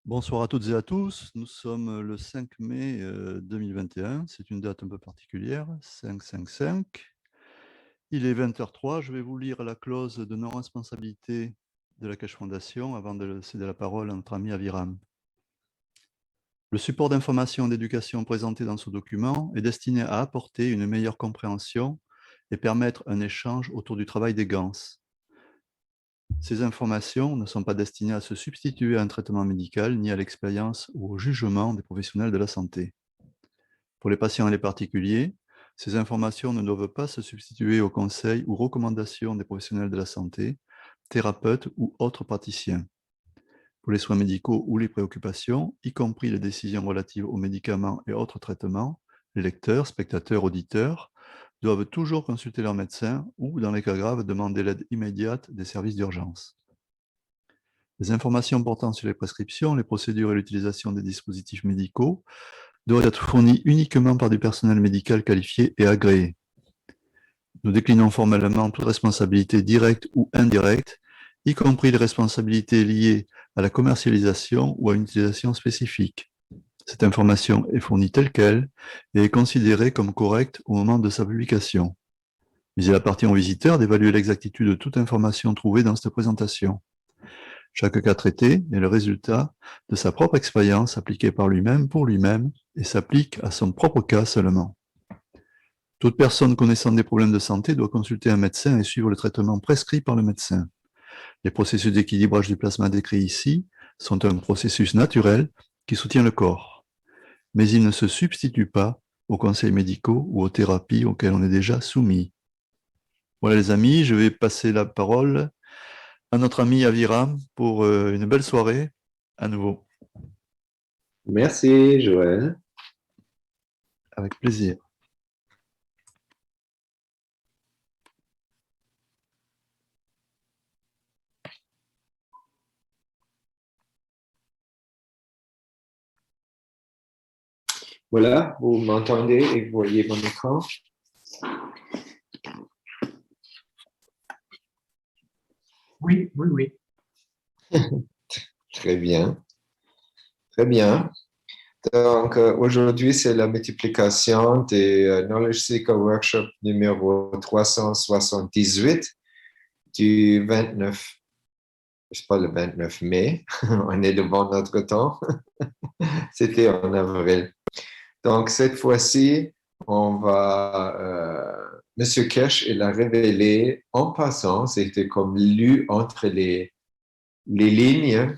Bonsoir à toutes et à tous. Nous sommes le 5 mai 2021. C'est une date un peu particulière, 5-5-5. Il est 20h03. Je vais vous lire la clause de non-responsabilité de la Cache Fondation avant de céder la parole à notre ami Aviram. Le support d'information et d'éducation présenté dans ce document est destiné à apporter une meilleure compréhension et permettre un échange autour du travail des GANS. Ces informations ne sont pas destinées à se substituer à un traitement médical, ni à l'expérience ou au jugement des professionnels de la santé. Pour les patients et les particuliers, ces informations ne doivent pas se substituer aux conseils ou recommandations des professionnels de la santé, thérapeutes ou autres praticiens. Pour les soins médicaux ou les préoccupations, y compris les décisions relatives aux médicaments et autres traitements, les lecteurs, spectateurs, auditeurs doivent toujours consulter leur médecin ou, dans les cas graves, demander l'aide immédiate des services d'urgence. Les informations portant sur les prescriptions, les procédures et l'utilisation des dispositifs médicaux doivent être fournies uniquement par du personnel médical qualifié et agréé. Nous déclinons formellement toute responsabilité directe ou indirecte, y compris les responsabilités liées à la commercialisation ou à une utilisation spécifique. Cette information est fournie telle qu'elle et est considérée comme correcte au moment de sa publication. Mais il appartient au visiteur d'évaluer l'exactitude de toute information trouvée dans cette présentation. Chaque cas traité est le résultat de sa propre expérience appliquée par lui-même pour lui-même et s'applique à son propre cas seulement. Toute personne connaissant des problèmes de santé doit consulter un médecin et suivre le traitement prescrit par le médecin. Les processus d'équilibrage du plasma décrits ici sont un processus naturel qui soutient le corps, mais ils ne se substituent pas aux conseils médicaux ou aux thérapies auxquelles on est déjà soumis. Voilà les amis, je vais passer la parole à notre ami Aviram pour une belle soirée à nouveau. Merci, Joël. Avec plaisir. Voilà, vous m'entendez et vous voyez mon écran? Oui, oui, oui. Très bien. Très bien. Donc, aujourd'hui, c'est la multiplication des Knowledge Seeker Workshop numéro 378 du 29, c'est pas le 29 mai, on est devant notre temps, c'était en avril. Donc, cette fois-ci, Monsieur Kesh, il a révélé en passant, c'était comme lu entre les lignes,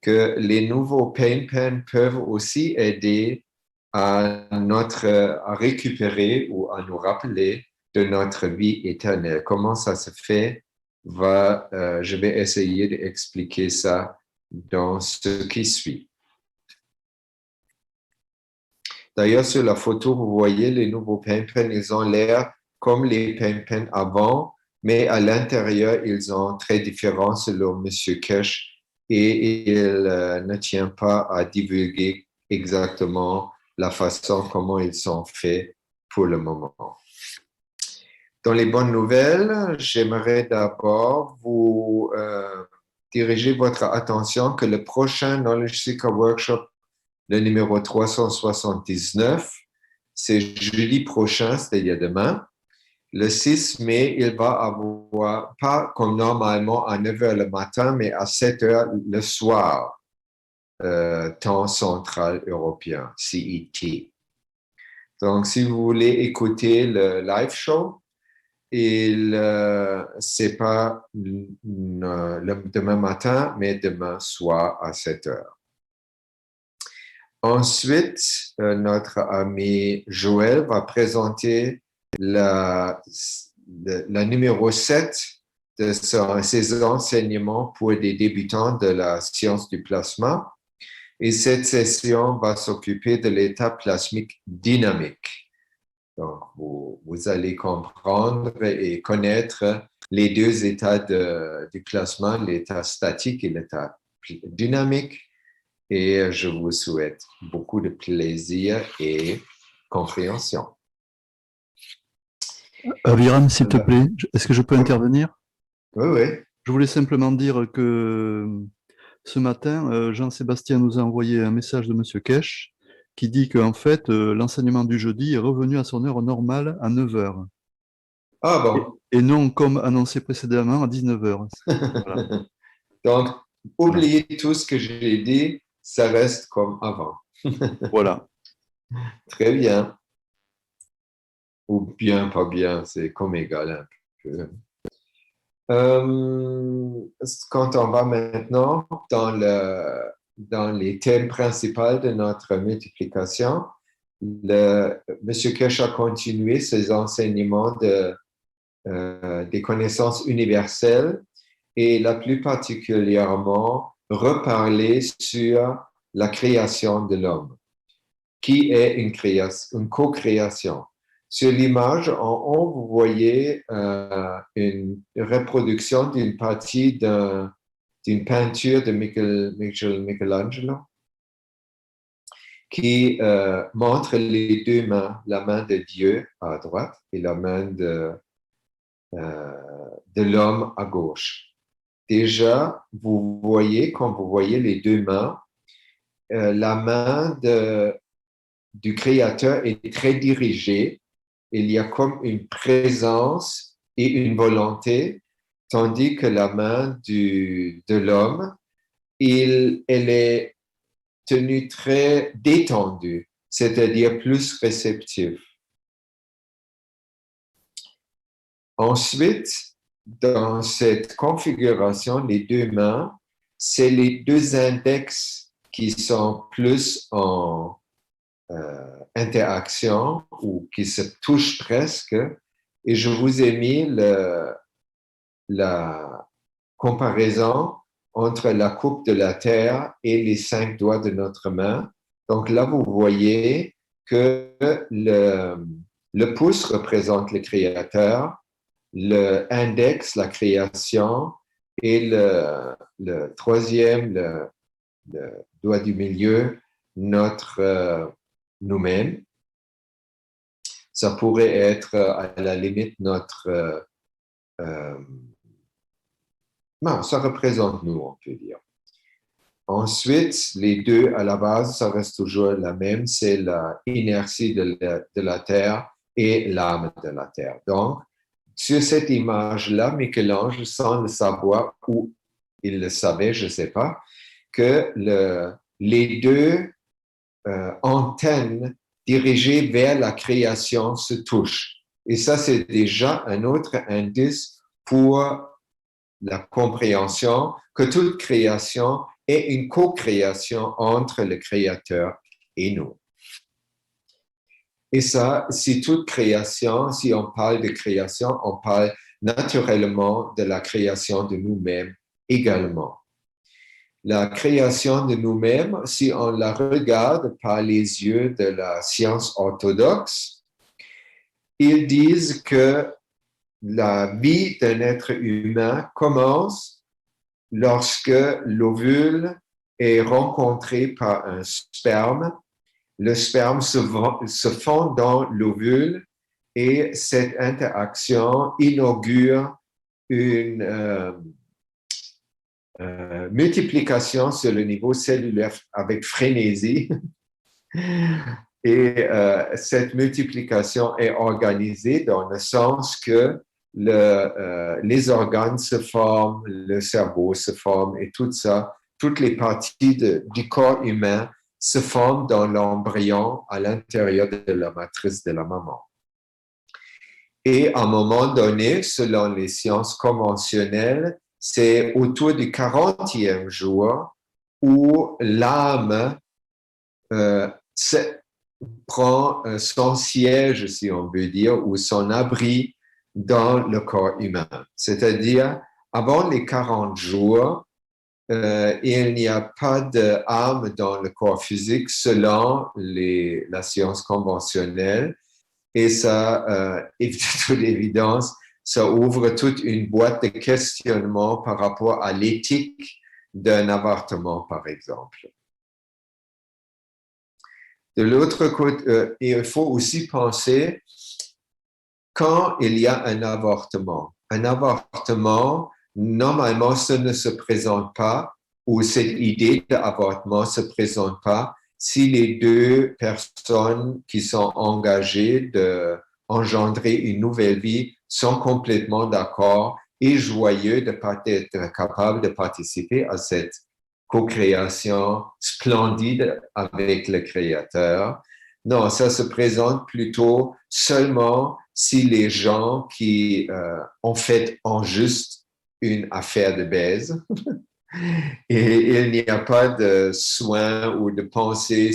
que les nouveaux pain pens peuvent aussi aider à récupérer ou à nous rappeler de notre vie éternelle. Comment ça se fait? Je vais essayer d'expliquer ça dans ce qui suit. D'ailleurs, sur la photo, vous voyez les nouveaux pain pens, ils ont l'air comme les pain pens avant, mais à l'intérieur, ils sont très différents selon M. Kesh et il ne tient pas à divulguer exactement la façon comment ils sont faits pour le moment. Dans les bonnes nouvelles, j'aimerais d'abord vous diriger votre attention que le prochain Knowledge Seeker Workshop, le numéro 379, c'est jeudi prochain, c'est-à-dire demain. Le 6 mai, il va avoir, pas comme normalement à 9 h le matin, mais à 7 h le soir, temps central européen, CET. Donc, si vous voulez écouter le live show, c'est pas demain matin, mais demain soir à 7 h. Ensuite, notre ami Joël va présenter la numéro 7 de ses enseignements pour des débutants de la science du plasma. Et cette session va s'occuper de l'état plasmique dynamique. Donc, vous allez comprendre et connaître les deux états du plasma, l'état statique et l'état dynamique. Et je vous souhaite beaucoup de plaisir et compréhension. Aviram, s'il te plaît, est-ce que je peux intervenir? Oui, oui. Je voulais simplement dire que Ce matin, Jean-Sébastien nous a envoyé un message de Monsieur Kesh qui dit qu'en fait, l'enseignement du jeudi est revenu à son heure normale à 9 heures Ah bon. et non comme annoncé précédemment à 19 heures. Voilà. Donc, Voilà. oubliez tout ce que j'ai dit, ça reste comme avant. Voilà. Très bien. Ou bien, pas bien, c'est comme égal un peu. Quand on va maintenant dans les thèmes principaux de notre multiplication, M. Kesh a continué ses enseignements des connaissances universelles et la plus particulièrement reparler sur la création de l'homme, qui est une co-création. Sur l'image en haut, vous voyez une reproduction d'une partie d'une peinture de Michelangelo qui montre les deux mains, la main de Dieu à droite et la main de l'homme à gauche. Déjà, vous voyez, quand vous voyez les deux mains, la main du Créateur est très dirigée. Il y a comme une présence et une volonté, tandis que la main de l'homme, elle est tenue très détendue, c'est-à-dire plus réceptive. Ensuite, dans cette configuration, les deux mains, c'est les deux index qui sont plus en interaction ou qui se touchent presque. Et je vous ai mis la comparaison entre la coupe de la terre et les 5 doigts de notre main. Donc là, vous voyez que le pouce représente le Créateur, le index, la création, et le troisième, le doigt du milieu, notre nous-mêmes. Ça pourrait être à la limite notre... non, ça représente nous, on peut dire. Ensuite, les deux à la base, ça reste toujours la même, c'est l'inertie de la Terre et l'âme de la Terre. Donc, sur cette image-là, Michel-Ange, sans le savoir, ou il le savait, je ne sais pas, que les deux antennes dirigées vers la création se touchent. Et ça, c'est déjà un autre indice pour la compréhension que toute création est une co-création entre le Créateur et nous. Et ça, si toute création, si on parle de création, on parle naturellement de la création de nous-mêmes également. La création de nous-mêmes, si on la regarde par les yeux de la science orthodoxe, ils disent que la vie d'un être humain commence lorsque l'ovule est rencontré par un sperme. Le sperme se fond dans l'ovule et cette interaction inaugure une multiplication sur le niveau cellulaire avec frénésie. Et cette multiplication est organisée dans le sens que les organes se forment, le cerveau se forme et tout ça, toutes les parties du corps humain se forment dans l'embryon à l'intérieur de la matrice de la maman. Et à un moment donné, selon les sciences conventionnelles, c'est autour du 40e jour où l'âme prend son siège, si on veut dire, ou son abri dans le corps humain. C'est-à-dire, avant les 40 jours, il n'y a pas d'âme dans le corps physique selon la science conventionnelle. Et ça, de toute évidence, ça ouvre toute une boîte de questionnements par rapport à l'éthique d'un avortement, par exemple. De l'autre côté, il faut aussi penser quand il y a un avortement. Un avortement, normalement, ça ne se présente pas où cette idée d'avortement ne se présente pas si les deux personnes qui sont engagées d'engendrer une nouvelle vie sont complètement d'accord et joyeux d'être capables de participer à cette co-création splendide avec le Créateur. Non, ça se présente plutôt seulement si les gens qui ont fait en juste une affaire de baise et il n'y a pas de soin ou de pensée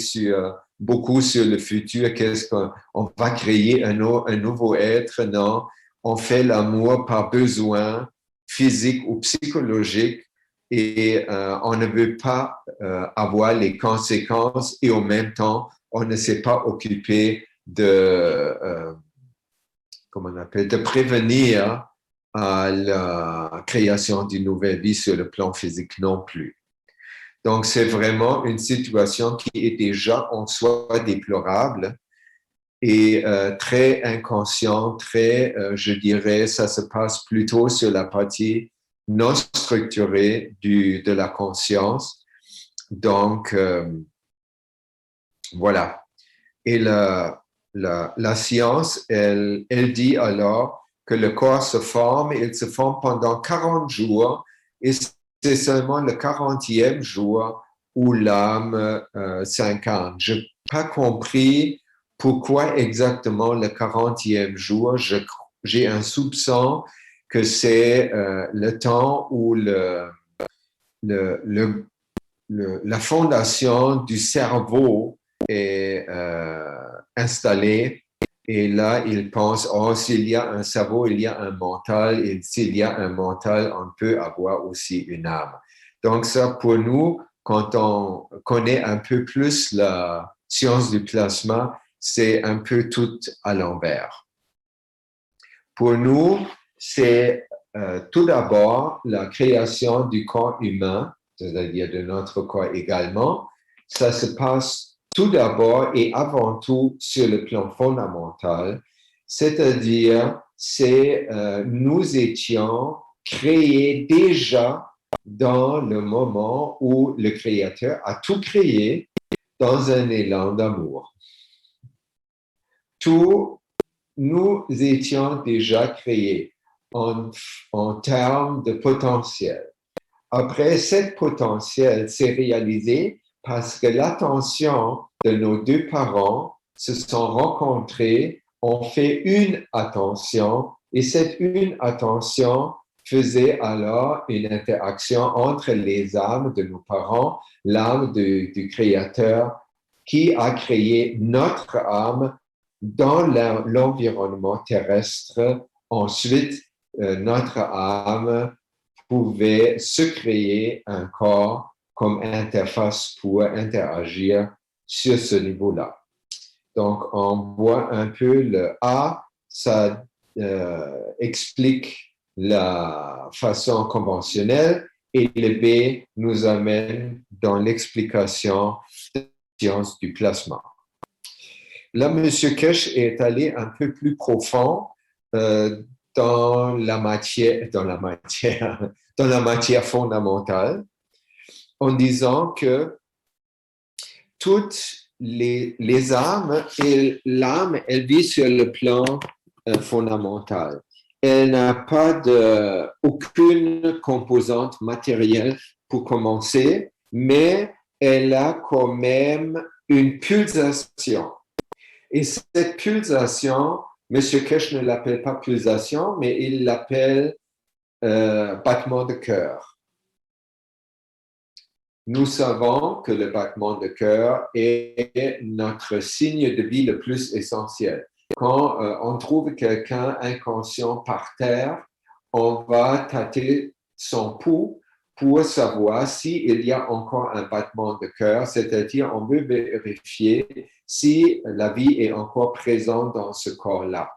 beaucoup sur le futur, qu'est-ce qu'on va créer un nouveau être, non, on fait l'amour par besoin physique ou psychologique et on ne veut pas avoir les conséquences et en même temps, on ne s'est pas occupé comment on appelle, de prévenir la création d'une nouvelle vie sur le plan physique non plus. Donc, c'est vraiment une situation qui est déjà en soi déplorable et très inconsciente, très, je dirais, ça se passe plutôt sur la partie non structurée de la conscience. Donc, voilà. Et la science, elle dit alors que le corps se forme, il se forme pendant 40 jours et c'est seulement le 40e jour où l'âme s'incarne. Je n'ai pas compris pourquoi exactement le 40e jour. J'ai un soupçon que c'est le temps où la fondation du cerveau est installée. Et là, il pense, oh, s'il y a un cerveau, il y a un mental. Et s'il y a un mental, on peut avoir aussi une âme. Donc ça, pour nous, quand on connaît un peu plus la science du plasma, c'est un peu tout à l'envers. Pour nous, c'est tout d'abord la création du corps humain, c'est-à-dire de notre corps également. Ça se passe tout d'abord et avant tout sur le plan fondamental, c'est-à-dire nous étions créés déjà dans le moment où le Créateur a tout créé dans un élan d'amour. Tout, nous étions déjà créés en termes de potentiel. Après, cet potentiel s'est réalisé parce que l'attention de nos deux parents se sont rencontrés, ont fait une attention et cette une attention faisait alors une interaction entre les âmes de nos parents, l'âme du Créateur qui a créé notre âme dans l'environnement terrestre. Ensuite, notre âme pouvait se créer un corps comme interface pour interagir sur ce niveau-là. Donc, on voit un peu le A, ça explique la façon conventionnelle et le B nous amène dans l'explication de la science du plasma. Là, M. Kesh est allé un peu plus profond dans la matière fondamentale en disant que toutes les âmes et l'âme, elle vit sur le plan fondamental. Elle n'a pas aucune composante matérielle pour commencer, mais elle a quand même une pulsation. Et cette pulsation, M. Kesh ne l'appelle pas pulsation, mais il l'appelle battement de cœur. Nous savons que le battement de cœur est notre signe de vie le plus essentiel. Quand on trouve quelqu'un inconscient par terre, on va tâter son pouls pour savoir s'il y a encore un battement de cœur, c'est-à-dire on veut vérifier si la vie est encore présente dans ce corps-là.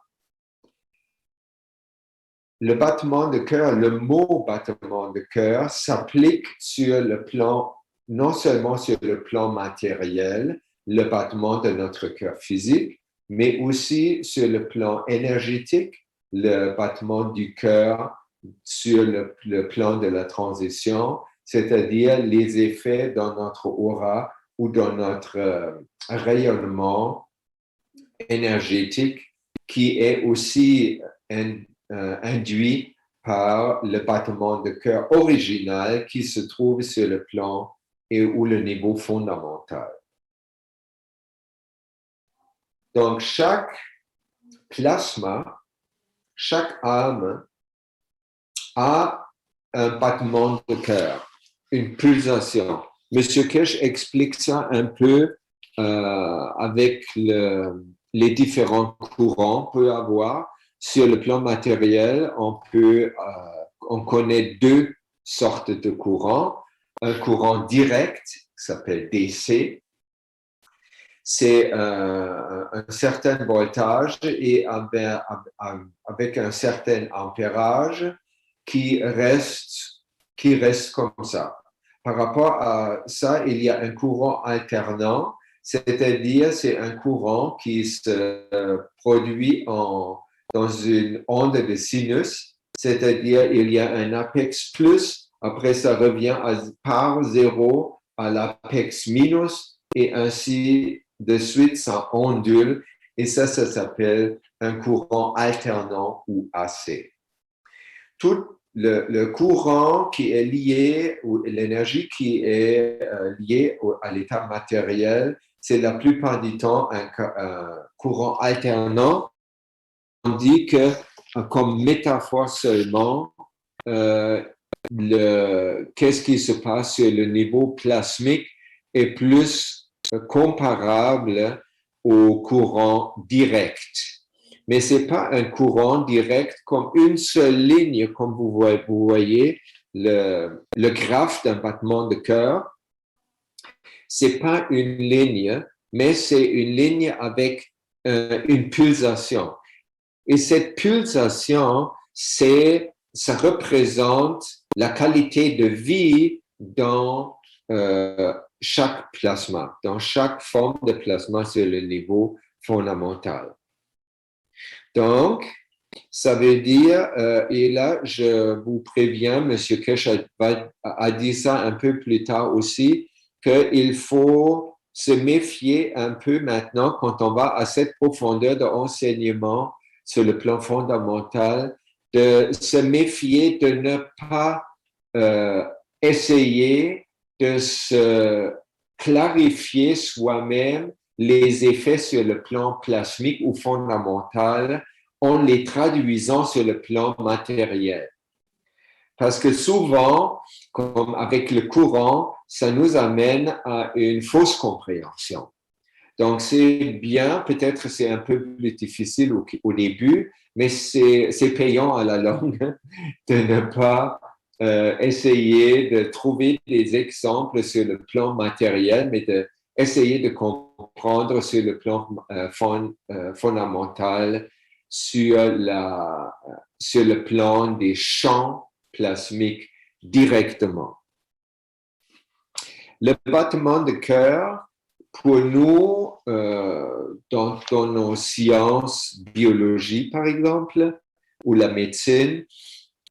Le battement de cœur, le mot battement de cœur s'applique sur le plan, non seulement sur le plan matériel, le battement de notre cœur physique, mais aussi sur le plan énergétique, le battement du cœur sur le plan de la transition c'est-à-dire les effets dans notre aura ou dans notre rayonnement énergétique qui est aussi induit par le battement de cœur original qui se trouve sur le plan et ou le niveau fondamental. Donc, chaque plasma, chaque âme a un battement de cœur, une pulsation. Monsieur Kesh explique ça un peu avec les différents courants qu'on peut avoir. Sur le plan matériel, on connaît deux sortes de courants. Un courant direct qui s'appelle DC. C'est un certain voltage et avec un certain ampérage qui reste comme ça. Par rapport à ça, il y a un courant alternant, c'est-à-dire c'est un courant qui se produit dans une onde de sinus, c'est-à-dire il y a un apex plus, après ça revient par zéro à l'apex minus et ainsi de suite ça ondule et ça s'appelle un courant alternant ou AC. Tout le courant qui est lié, ou l'énergie qui est liée à l'état matériel, c'est la plupart du temps un courant alternant. On dit que, comme métaphore seulement, qu'est-ce qui se passe sur le niveau plasmique est plus comparable au courant direct. Mais ce n'est pas un courant direct comme une seule ligne, comme vous voyez le graphe d'un battement de cœur. Ce n'est pas une ligne, mais c'est une ligne avec une pulsation. Et cette pulsation, ça représente la qualité de vie dans chaque plasma, dans chaque forme de plasma sur le niveau fondamental. Donc, ça veut dire, et là, je vous préviens, M. Kesh a dit ça un peu plus tard aussi, qu'il faut se méfier un peu maintenant quand on va à cette profondeur d'enseignement sur le plan fondamental, de se méfier de ne pas essayer de se clarifier soi-même les effets sur le plan plasmique ou fondamental en les traduisant sur le plan matériel. Parce que souvent, comme avec le courant, ça nous amène à une fausse compréhension. Donc, c'est bien, peut-être c'est un peu plus difficile au début, mais c'est payant à la longue de ne pas essayer de trouver des exemples sur le plan matériel, mais d'essayer de comprendre sur le plan fondamental, sur le plan des champs plasmiques directement. Le battement de cœur, pour nous, dans nos sciences, biologie par exemple, ou la médecine,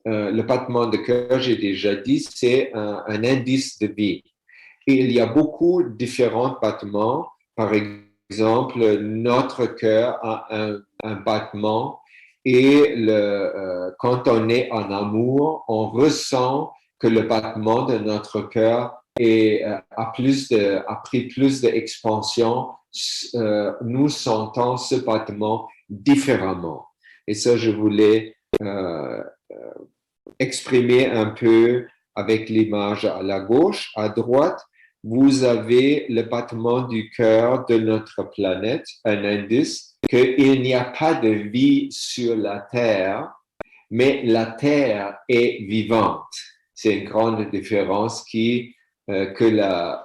le battement de cœur, j'ai déjà dit, c'est un indice de vie. Et il y a beaucoup de différents battements. Par exemple, notre cœur a un battement et quand on est en amour, on ressent que le battement de notre cœur a pris plus d'expansion. Nous sentons ce battement différemment. Et ça, je voulais exprimer un peu avec l'image à la gauche. À droite, vous avez le battement du cœur de notre planète, un indice qu'il n'y a pas de vie sur la Terre, mais la Terre est vivante. C'est une grande différence que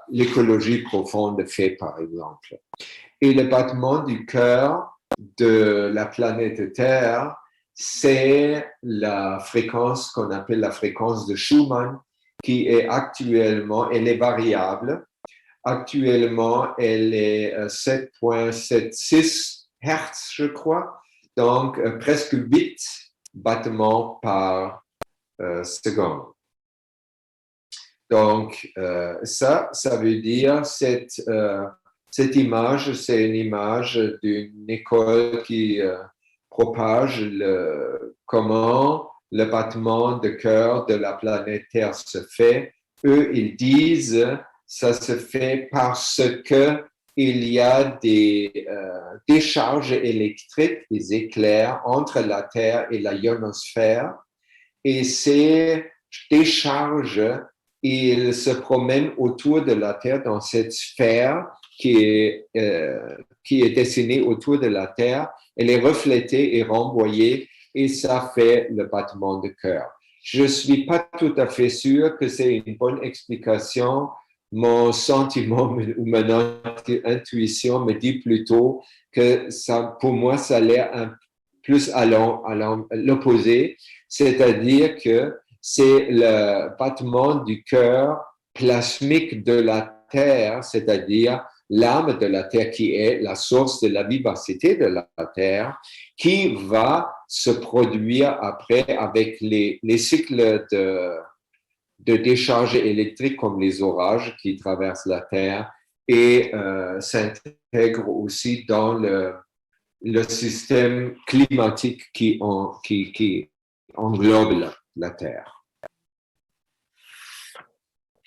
l'écologie profonde fait, par exemple. Et le battement du cœur de la planète Terre, c'est la fréquence qu'on appelle la fréquence de Schumann, qui est actuellement, elle est variable. Actuellement, elle est 7,76 Hertz, je crois, donc presque 8 battements par seconde. Donc, ça veut dire cette image, c'est une image d'une école qui propage comment le battement de cœur de la planète Terre se fait. Eux, ils disent ça se fait parce que il y a des décharges électriques, des éclairs entre la Terre et la ionosphère. Et ces décharges, ils se promènent autour de la Terre dans cette sphère qui est dessinée autour de la Terre. Elle est reflétée et renvoyée et ça fait le battement de cœur. Je ne suis pas tout à fait sûr que c'est une bonne explication. Mon sentiment ou mon intuition me dit plutôt que ça, pour moi, ça a l'air plus à l'opposé, c'est-à-dire que c'est le battement du cœur plasmique de la Terre, c'est-à-dire l'âme de la Terre qui est la source de la vivacité de la Terre, qui va se produire après avec les cycles de décharge électrique comme les orages qui traversent la Terre et s'intègre aussi dans le système climatique qui englobe la Terre.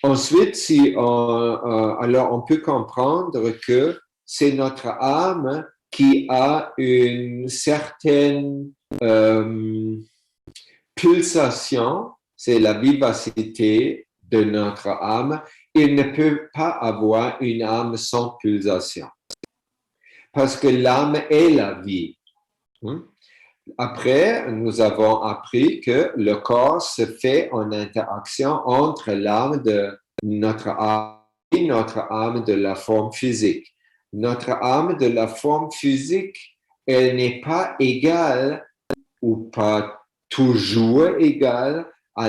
Ensuite, alors on peut comprendre que c'est notre âme qui a une certaine pulsation, c'est la vivacité de notre âme. Il ne peut pas avoir une âme sans pulsation, parce que l'âme est la vie. Après, nous avons appris que le corps se fait en interaction entre l'âme de notre âme et notre âme de la forme physique. Notre âme de la forme physique, elle n'est pas égale ou pas toujours égale à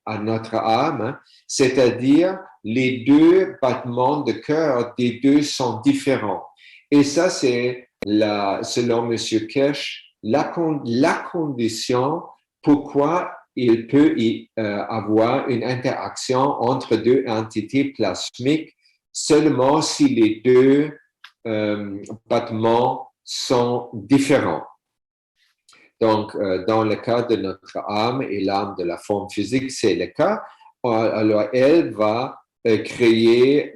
à notre âme, c'est-à-dire les deux battements de cœur des deux sont différents. Et ça, c'est selon M. Kesh, la condition pourquoi il peut y avoir une interaction entre deux entités plasmiques seulement si les deux battements sont différents. Donc, dans le cas de notre âme et l'âme de la forme physique, c'est le cas. Alors, elle va créer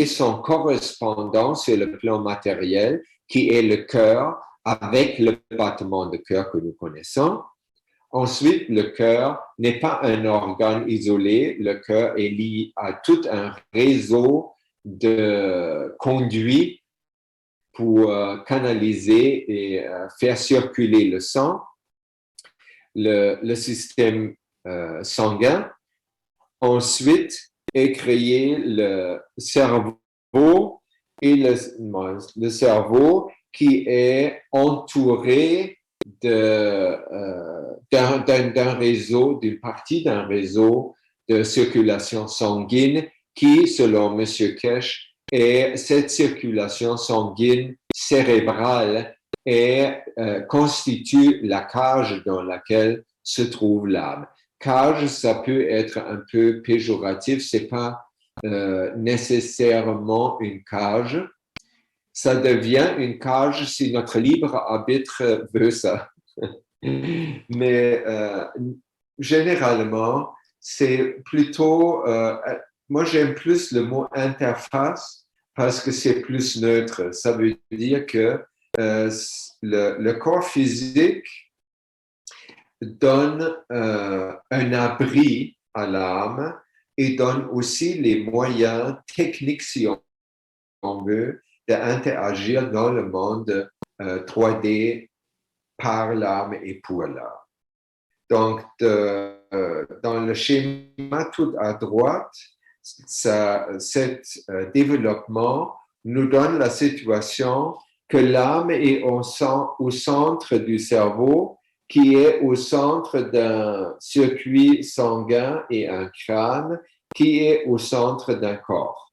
son correspondant sur le plan matériel, qui est le cœur, avec le battement de cœur que nous connaissons. Ensuite, le cœur n'est pas un organe isolé. Le cœur est lié à tout un réseau de conduits pour canaliser et faire circuler le sang, le système sanguin. Ensuite est créé le cerveau et le cerveau qui est entouré d'un réseau, d'une partie d'un réseau de circulation sanguine qui, selon M. Kesh, est cette circulation sanguine cérébrale et constitue la cage dans laquelle se trouve l'âme. Cage, ça peut être un peu péjoratif, c'est pas nécessairement une cage. Ça devient une cage si notre libre arbitre veut ça. Mais généralement, c'est plutôt, moi j'aime plus le mot interface parce que c'est plus neutre. Ça veut dire que le corps physique donne un abri à l'âme et donne aussi les moyens techniques, si on veut, d'interagir dans le monde 3D par l'âme et pour l'âme. Donc, dans le schéma tout à droite, cet développement nous donne la situation que l'âme est au centre du cerveau, qui est au centre d'un circuit sanguin et un crâne, qui est au centre d'un corps.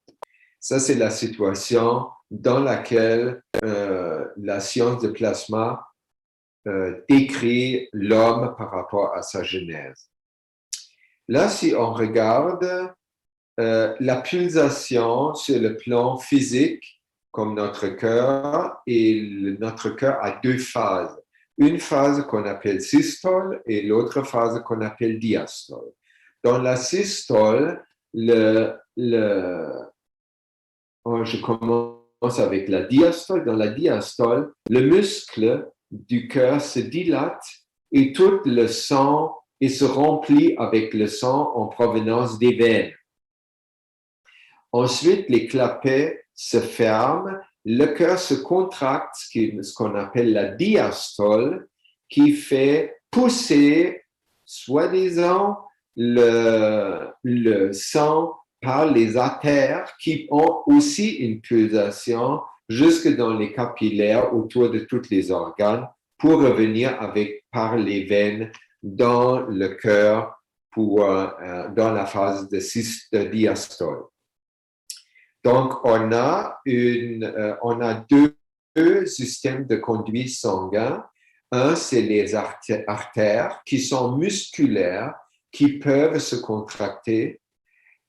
Ça, c'est la situation dans laquelle la science de plasma décrit l'homme par rapport à sa genèse. Là, si on regarde la pulsation sur le plan physique, comme notre cœur, et notre cœur a deux phases. Une phase qu'on appelle systole et l'autre phase qu'on appelle diastole. Dans la systole, je commence avec la diastole. Dans la diastole, le muscle du cœur se dilate et tout le sang se remplit avec le sang en provenance des veines. Ensuite, les clapets se ferment, le cœur se contracte, ce qu'on appelle la diastole, qui fait pousser, soi-disant, le sang par les artères qui ont aussi une pulsation jusque dans les capillaires autour de tous les organes pour revenir par les veines dans le cœur dans la phase de diastole. Donc, on a deux systèmes de conduite sanguin. Un, c'est les artères qui sont musculaires, qui peuvent se contracter,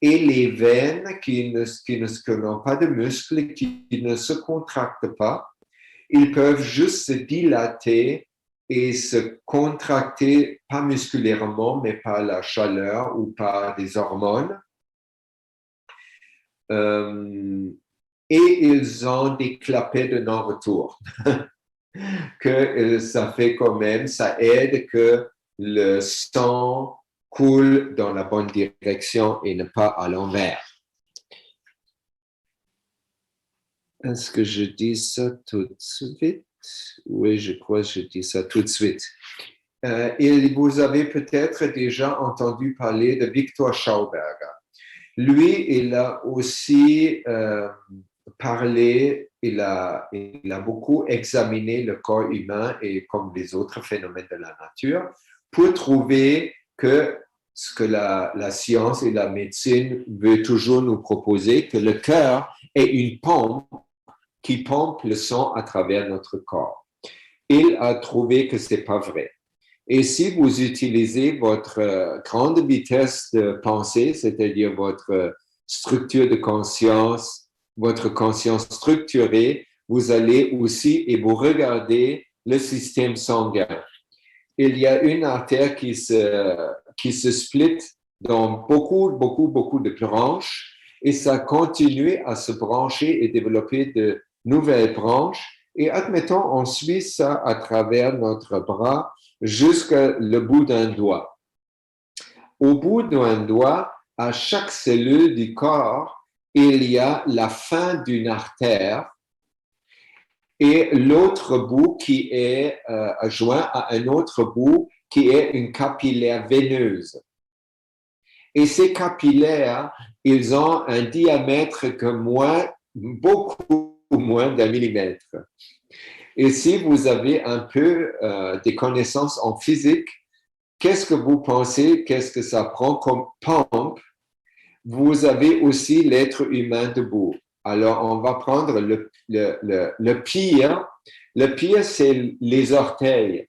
et les veines qui n'ont pas de muscles, qui ne se contractent pas. Ils peuvent juste se dilater et se contracter, pas musculairement, mais par la chaleur ou par des hormones. Et ils ont des clapets de non-retour. Que ça fait quand même, ça aide que le sang coule dans la bonne direction et ne pas à l'envers. Est-ce que je dis ça tout de suite? Oui, je crois que je dis ça tout de suite. Et vous avez peut-être déjà entendu parler de Victor Schauberger. Lui, il a aussi parlé, il a beaucoup examiné le corps humain et comme les autres phénomènes de la nature pour trouver que ce que la science et la médecine veulent toujours nous proposer, que le cœur est une pompe qui pompe le sang à travers notre corps. Il a trouvé que ce n'est pas vrai. Et si vous utilisez votre grande vitesse de pensée, c'est-à-dire votre structure de conscience, votre conscience structurée, vous allez aussi et vous regardez le système sanguin. Il y a une artère qui se split dans beaucoup de branches et ça continue à se brancher et développer de nouvelles branches. Et admettons, on suit ça à travers notre bras jusqu'au bout d'un doigt. Au bout d'un doigt, à chaque cellule du corps, il y a la fin d'une artère et l'autre bout qui est joint à un autre bout qui est une capillaire veineuse. Et ces capillaires, ils ont un diamètre beaucoup moins d'1 millimètre. Et si vous avez un peu des connaissances en physique, qu'est-ce que vous pensez, qu'est-ce que ça prend comme pompe? Vous avez aussi l'être humain debout. Alors, on va prendre le pire. Le pire, c'est les orteils.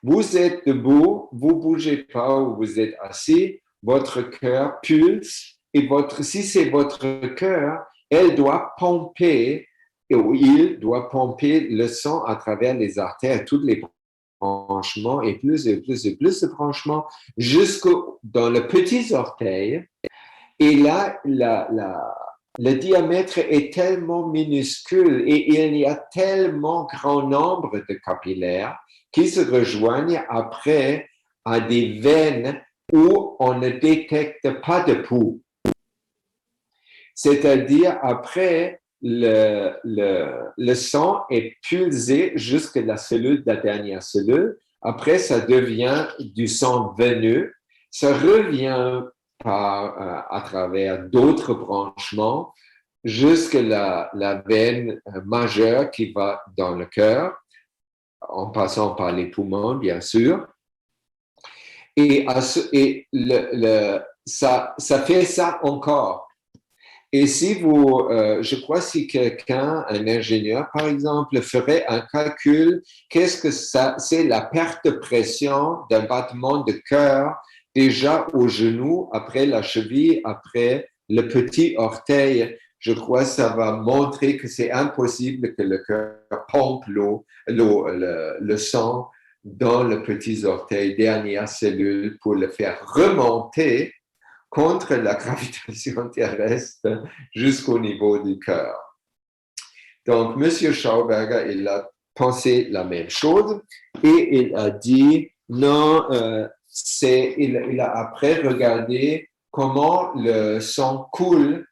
Vous êtes debout, vous ne bougez pas ou vous êtes assis, votre cœur pulse et si c'est votre cœur, il doit pomper le sang à travers les artères, tous les branchements et plus de branchements jusque dans le petit orteil. Et là, le diamètre est tellement minuscule et il y a tellement grand nombre de capillaires qui se rejoignent après à des veines où on ne détecte pas de pouls. C'est-à-dire, après, le sang est pulsé jusqu'à la dernière cellule. Après, ça devient du sang veineux. Ça revient à travers d'autres branchements jusqu'à la veine majeure qui va dans le cœur, en passant par les poumons, bien sûr. Et ça fait ça encore. Et si je crois si quelqu'un, un ingénieur par exemple, ferait un calcul, qu'est-ce que c'est la perte de pression d'un battement de cœur déjà au genou, après la cheville, après le petit orteil. Je crois que ça va montrer que c'est impossible que le cœur pompe le sang dans le petit orteil, dernière cellule, pour le faire remonter contre la gravitation terrestre jusqu'au niveau du cœur. Donc, M. Schauberger, il a pensé la même chose et il a dit non, il a après regardé comment le sang coule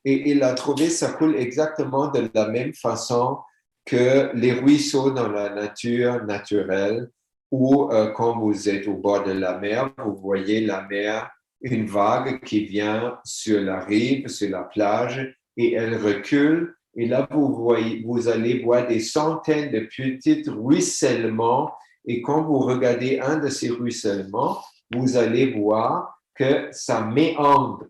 et il a trouvé ça coule exactement de la même façon que les ruisseaux dans la nature naturelle ou quand vous êtes au bord de la mer, vous voyez la mer, une vague qui vient sur la rive, sur la plage et elle recule. Et là, vous allez voir des centaines de petits ruissellements. Et quand vous regardez un de ces ruissellements, vous allez voir que ça méandre.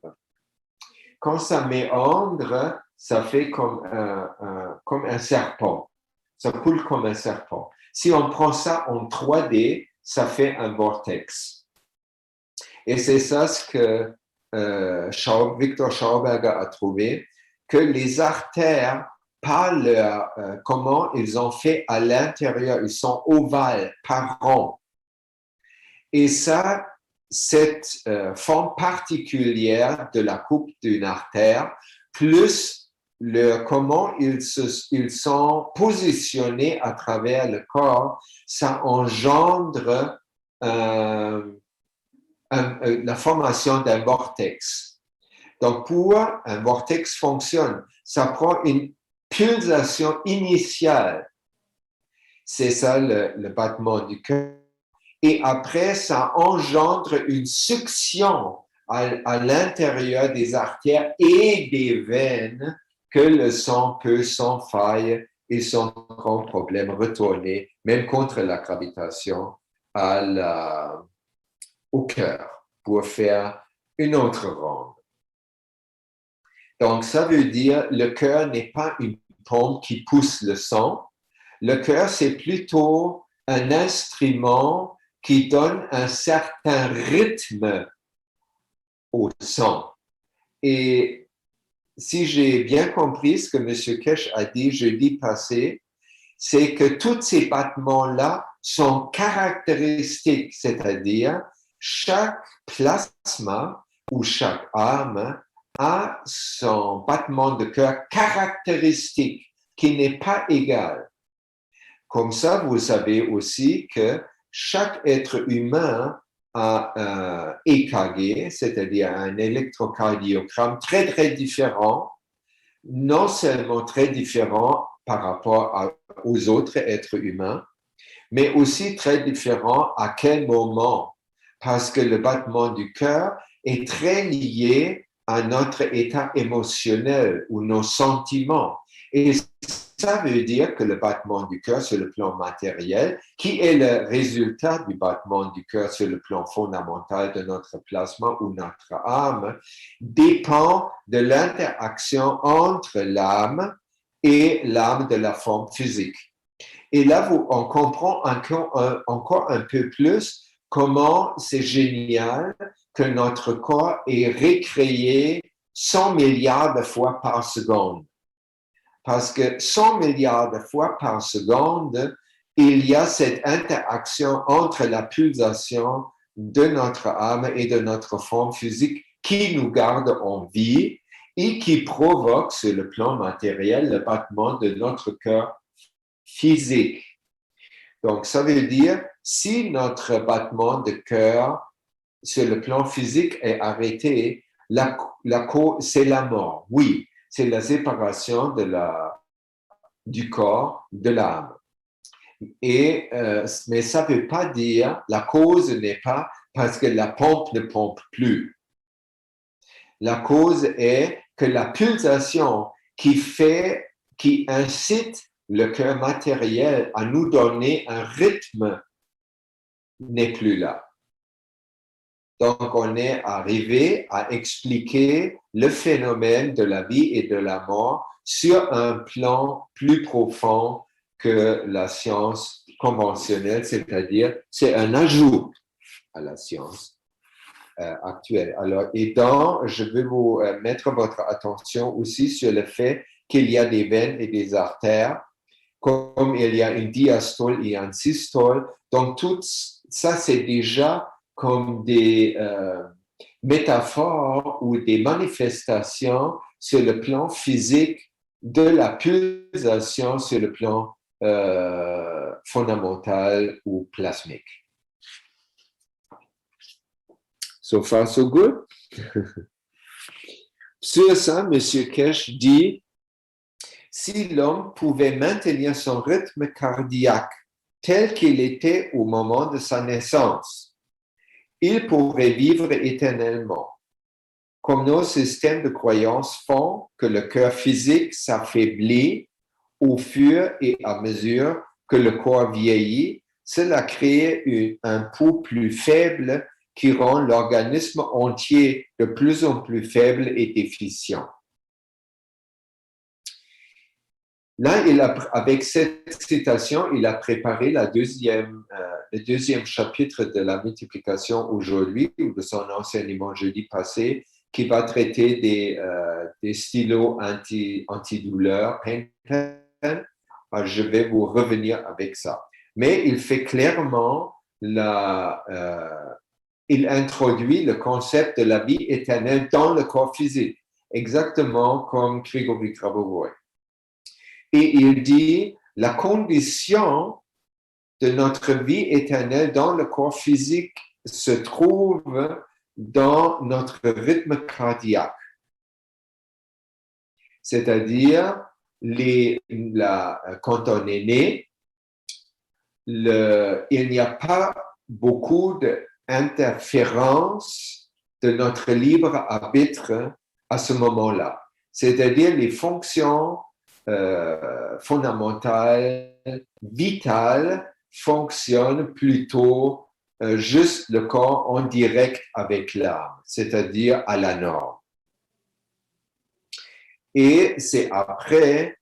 Quand ça méandre, ça fait comme un serpent. Ça coule comme un serpent. Si on prend ça en 3D, ça fait un vortex. Et c'est ça ce que Victor Schauberger a trouvé, que les artères, par comment ils ont fait à l'intérieur, ils sont ovales, par rond. Et ça, cette forme particulière de la coupe d'une artère, plus comment ils sont positionnés à travers le corps, ça engendre la formation d'un vortex. Donc, pour un vortex fonctionne, ça prend une pulsation initiale. C'est ça le battement du cœur. Et après, ça engendre une succion à l'intérieur des artères et des veines que le sang peut sans faille et sans grand problème retourner, même contre la gravitation, au cœur pour faire une autre ronde. Donc, ça veut dire le cœur n'est pas une pompe qui pousse le sang. Le cœur, c'est plutôt un instrument qui donne un certain rythme au sang. Et si j'ai bien compris ce que M. Kesh a dit jeudi passé, c'est que tous ces battements-là sont caractéristiques, c'est-à-dire chaque plasma ou chaque âme a son battement de cœur caractéristique qui n'est pas égal. Comme ça, vous savez aussi que chaque être humain a un EKG, c'est-à-dire un électrocardiogramme très, très différent, non seulement très différent par rapport aux autres êtres humains, mais aussi très différent à quel moment, parce que le battement du cœur est très lié à notre état émotionnel ou nos sentiments. Et ça veut dire que le battement du cœur sur le plan matériel, qui est le résultat du battement du cœur sur le plan fondamental de notre plasma ou notre âme, dépend de l'interaction entre l'âme et l'âme de la forme physique. Et là, on comprend encore un peu plus comment c'est génial que notre corps est recréé 100 milliards de fois par seconde. Parce que 100 milliards de fois par seconde, il y a cette interaction entre la pulsation de notre âme et de notre forme physique qui nous garde en vie et qui provoque sur le plan matériel le battement de notre cœur physique. Donc, ça veut dire, si notre battement de cœur sur le plan physique est arrêté, c'est la mort. Oui, c'est la séparation du corps de l'âme. Mais ça ne veut pas dire, la cause n'est pas parce que la pompe ne pompe plus. La cause est que la pulsation qui incite le cœur matériel à nous donner un rythme n'est plus là. Donc, on est arrivé à expliquer le phénomène de la vie et de la mort sur un plan plus profond que la science conventionnelle, c'est-à-dire c'est un ajout à la science. actuelle. Alors, je vais vous mettre votre attention aussi sur le fait qu'il y a des veines et des artères, comme il y a une diastole et un systole. Donc, tout ça, c'est déjà comme des métaphores ou des manifestations sur le plan physique de la pulsation sur le plan fondamental ou plasmique. So far, so good. Sur ça, M. Kesh dit, si l'homme pouvait maintenir son rythme cardiaque tel qu'il était au moment de sa naissance, il pourrait vivre éternellement. Comme nos systèmes de croyances font que le cœur physique s'affaiblit au fur et à mesure que le corps vieillit, cela crée un pouls plus faible qui rend l'organisme entier de plus en plus faible et déficient. Là, avec cette citation, il a préparé le deuxième chapitre de la multiplication aujourd'hui, ou de son enseignement jeudi passé, qui va traiter des stylos antidouleurs, pain pen. Je vais vous revenir avec ça. Mais il fait clairement il introduit le concept de la vie éternelle dans le corps physique, exactement comme Grigory Grabovoi. Et il dit, la condition de notre vie éternelle dans le corps physique se trouve dans notre rythme cardiaque. C'est-à-dire, quand on est né, il n'y a pas beaucoup d'interférences de notre libre arbitre à ce moment-là. C'est-à-dire les fonctions fondamentales, vitales, fonctionnent plutôt juste le corps en direct avec l'âme, c'est-à-dire à la norme. Et c'est après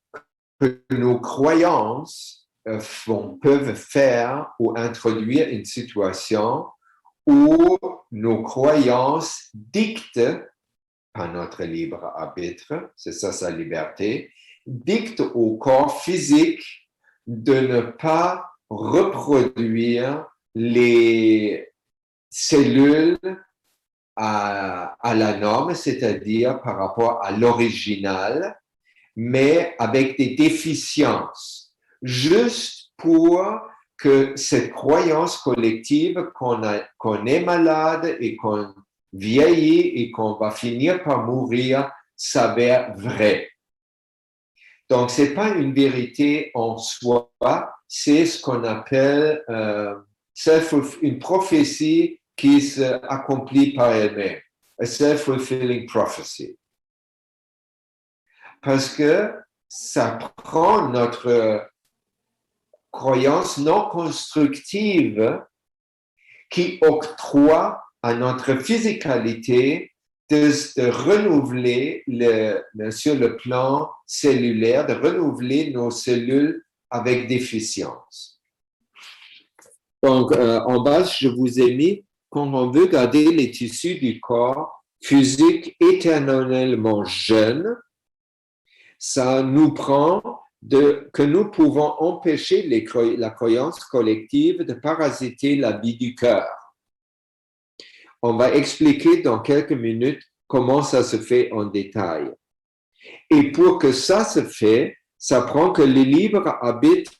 que nos croyances peuvent faire ou introduire une situation où nos croyances dictent, par notre libre arbitre, c'est ça sa liberté, dictent au corps physique de ne pas reproduire les cellules à la norme, c'est-à-dire par rapport à l'original, mais avec des déficiences, juste pour que cette croyance collective qu'on est malade et qu'on vieillit et qu'on va finir par mourir s'avère vraie. Donc, ce n'est pas une vérité en soi, c'est ce qu'on appelle une prophétie qui s'accomplit par elle-même, a self-fulfilling prophecy. Parce que ça prend notre croyance non constructive qui octroie à notre physicalité de renouveler sur le plan cellulaire, de renouveler nos cellules avec déficience. Donc, en bas, je vous ai mis, quand on veut garder les tissus du corps physique éternellement jeunes, ça nous prend que nous pouvons empêcher la croyance collective de parasiter la vie du cœur. On va expliquer dans quelques minutes comment ça se fait en détail. Et pour que ça se fait, ça prend que le libre arbitre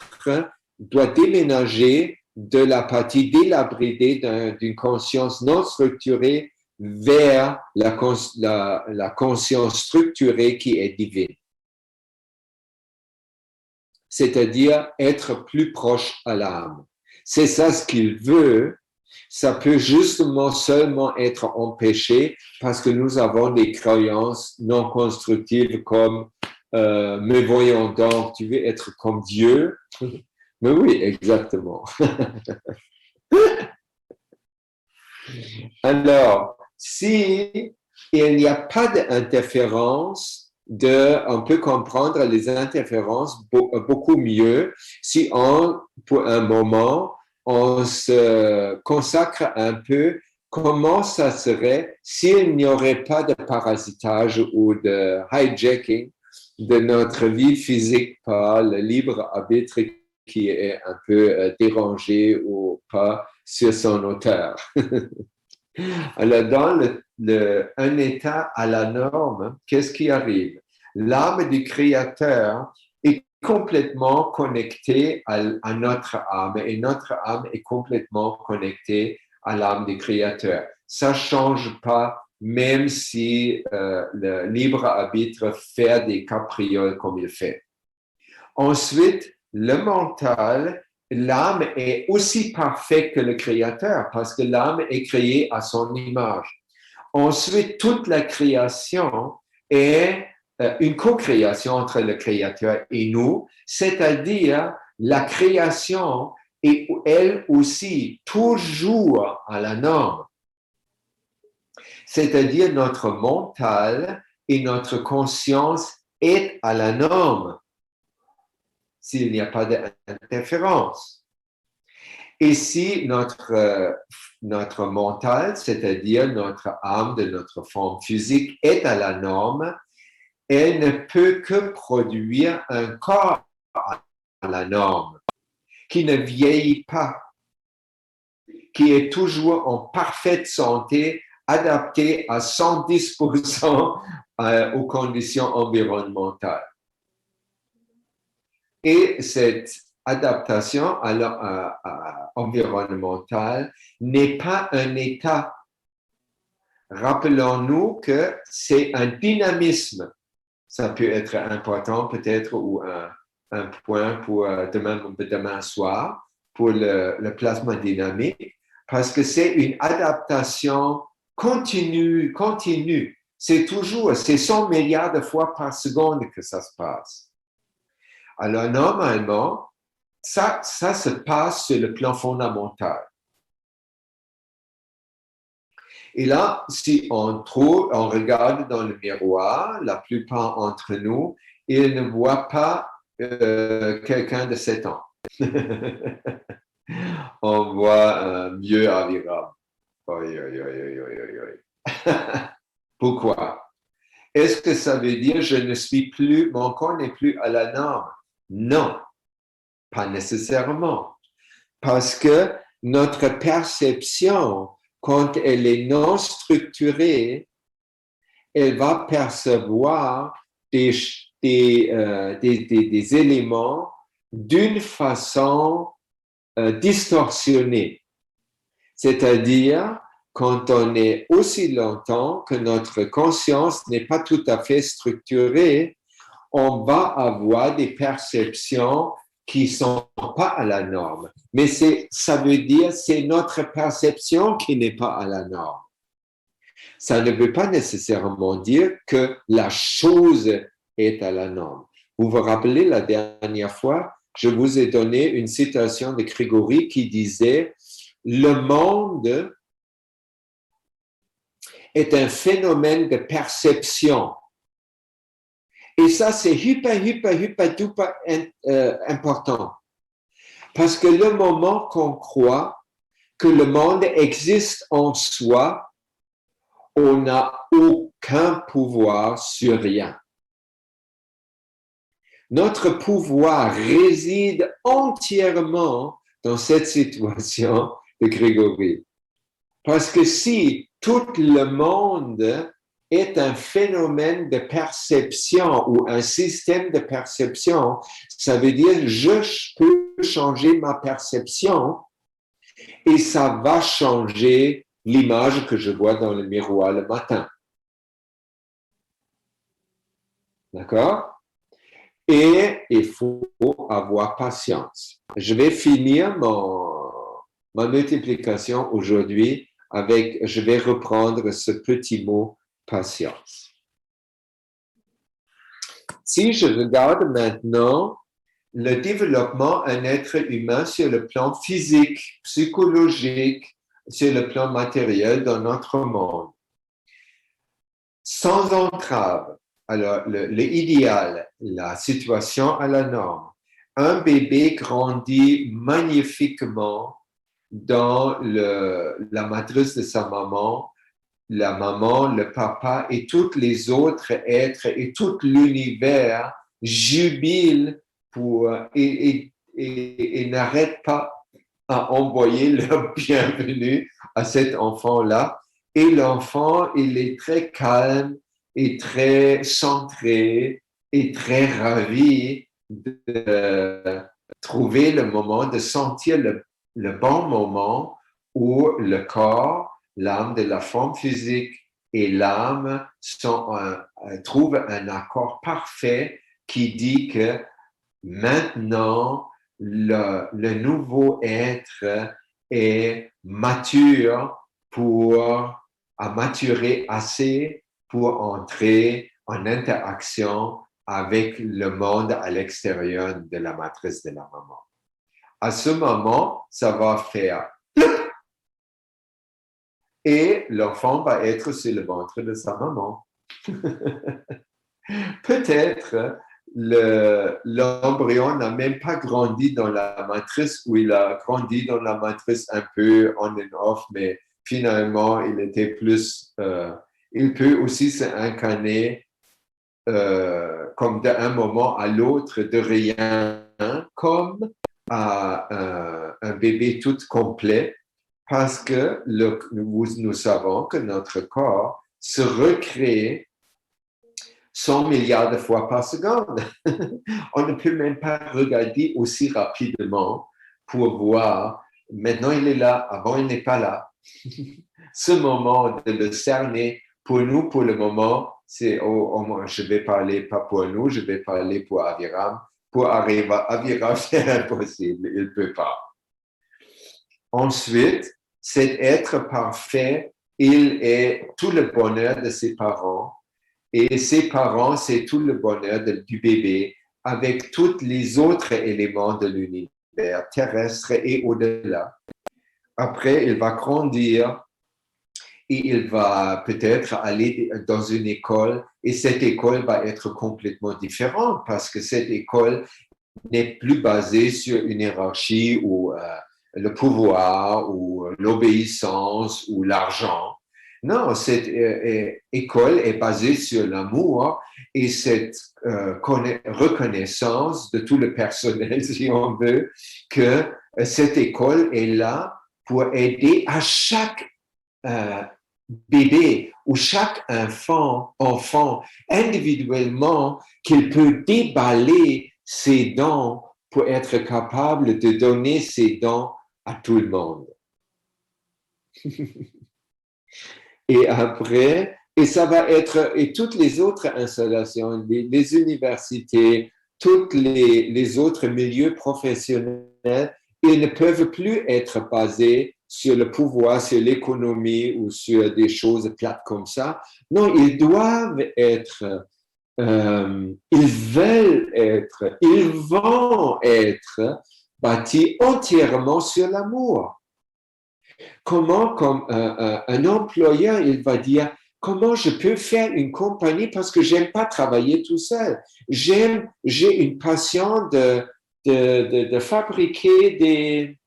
doit déménager de la partie délabridée d'une conscience non structurée vers la conscience structurée qui est divine. C'est-à-dire être plus proche à l'âme. C'est ça ce qu'il veut. Ça peut justement seulement être empêché parce que nous avons des croyances non constructives comme mais voyons donc, tu veux être comme Dieu? Mais oui, exactement. Alors, si il n'y a pas d'interférence, on peut comprendre les interférences beaucoup mieux si pour un moment, on se consacre un peu comment ça serait s'il n'y aurait pas de parasitage ou de hijacking de notre vie physique par le libre arbitre qui est un peu dérangé ou pas sur son auteur. Alors, dans un état à la norme, qu'est-ce qui arrive? L'âme du Créateur est complètement connectée à notre âme et notre âme est complètement connectée à l'âme du Créateur. Ça ne change pas, même si le libre arbitre fait des caprioles comme il fait. Ensuite, le mental, l'âme est aussi parfaite que le Créateur parce que l'âme est créée à son image. Ensuite, toute la création est une co-création entre le Créateur et nous, c'est-à-dire la création est elle aussi toujours à la norme. C'est-à-dire notre mental et notre conscience est à la norme s'il n'y a pas d'interférence. Et si notre mental, c'est-à-dire notre âme de notre forme physique, est à la norme, elle ne peut que produire un corps à la norme, qui ne vieillit pas, qui est toujours en parfaite santé, adapté à 110% aux conditions environnementales. Et cette adaptation environnementale n'est pas un état. Rappelons-nous que c'est un dynamisme. Ça peut être important peut-être ou un point pour demain soir pour le plasma dynamique parce que c'est une adaptation continue. C'est 100 milliards de fois par seconde que ça se passe. Alors, normalement, ça se passe sur le plan fondamental. Et là, si on regarde dans le miroir, la plupart d'entre nous, ils ne voient pas quelqu'un de 7 ans. On voit un vieux Aviram. Pourquoi? Est-ce que ça veut dire que mon corps n'est plus à la norme? Non, pas nécessairement. Parce que notre perception, quand elle est non structurée, elle va percevoir des éléments d'une façon distorsionnée. C'est-à-dire, quand on est aussi longtemps que notre conscience n'est pas tout à fait structurée, on va avoir des perceptions qui ne sont pas à la norme. Mais ça veut dire c'est notre perception qui n'est pas à la norme. Ça ne veut pas nécessairement dire que la chose est à la norme. Vous vous rappelez la dernière fois, je vous ai donné une citation de Grégory qui disait « Le monde est un phénomène de perception. » Et ça, c'est hyper important. Parce que le moment qu'on croit que le monde existe en soi, on n'a aucun pouvoir sur rien. Notre pouvoir réside entièrement dans cette situation de Grégory. Parce que si tout le monde est un phénomène de perception ou un système de perception, ça veut dire je peux changer ma perception et ça va changer l'image que je vois dans le miroir le matin. D'accord? Et il faut avoir patience. Je vais finir ma multiplication aujourd'hui je vais reprendre ce petit mot patience. Si je regarde maintenant le développement d'un être humain sur le plan physique, psychologique, sur le plan matériel dans notre monde, sans entrave, alors l'idéal, la situation à la norme, un bébé grandit magnifiquement dans la matrice de sa maman, la maman, le papa et tous les autres êtres et tout l'univers jubilent et n'arrêtent pas à envoyer leur bienvenue à cet enfant-là. Et l'enfant, il est très calme et très centré et très ravi de trouver le moment, de sentir le bon moment où le corps, l'âme de la forme physique et l'âme trouvent un accord parfait qui dit que maintenant, le nouveau être est mature à maturer assez pour entrer en interaction avec le monde à l'extérieur de la matrice de la maman. À ce moment, ça va faire et l'enfant va être sur le ventre de sa maman. Peut-être l'embryon n'a même pas grandi dans la matrice ou il a grandi dans la matrice un peu on and off, mais finalement, il était plus... il peut aussi s'incarner comme d'un moment à l'autre de rien, comme un bébé tout complet, parce que nous savons que notre corps se recrée 100 milliards de fois par seconde. On ne peut même pas regarder aussi rapidement pour voir, maintenant il est là, avant il n'est pas là. Ce moment de le cerner, pour nous, pour le moment, c'est, je vais parler pas pour nous, je vais parler pour Aviram. Pour Aviram, c'est impossible, il ne peut pas. Ensuite, cet être parfait, il est tout le bonheur de ses parents. Et ses parents, c'est tout le bonheur du bébé avec tous les autres éléments de l'univers terrestre et au-delà. Après, il va grandir et il va peut-être aller dans une école et cette école va être complètement différente parce que cette école n'est plus basée sur une hiérarchie ou le pouvoir ou l'obéissance ou l'argent. Non, cette école est basée sur l'amour et cette reconnaissance de tout le personnel, si on veut, que cette école est là pour aider à chaque bébé ou chaque enfant individuellement qu'il peut déballer ses dons pour être capable de donner ses dons à tout le monde. Et après, et ça va être, et toutes les autres installations, les universités, tous les autres milieux professionnels, ils ne peuvent plus être basés sur le pouvoir, sur l'économie ou sur des choses plates comme ça. Non, ils doivent être, ils veulent être, ils vont être bâtis entièrement sur l'amour. Comment, comme un employeur, il va dire, comment je peux faire une compagnie parce que j'aime pas travailler tout seul. J'ai une passion de fabriquer des...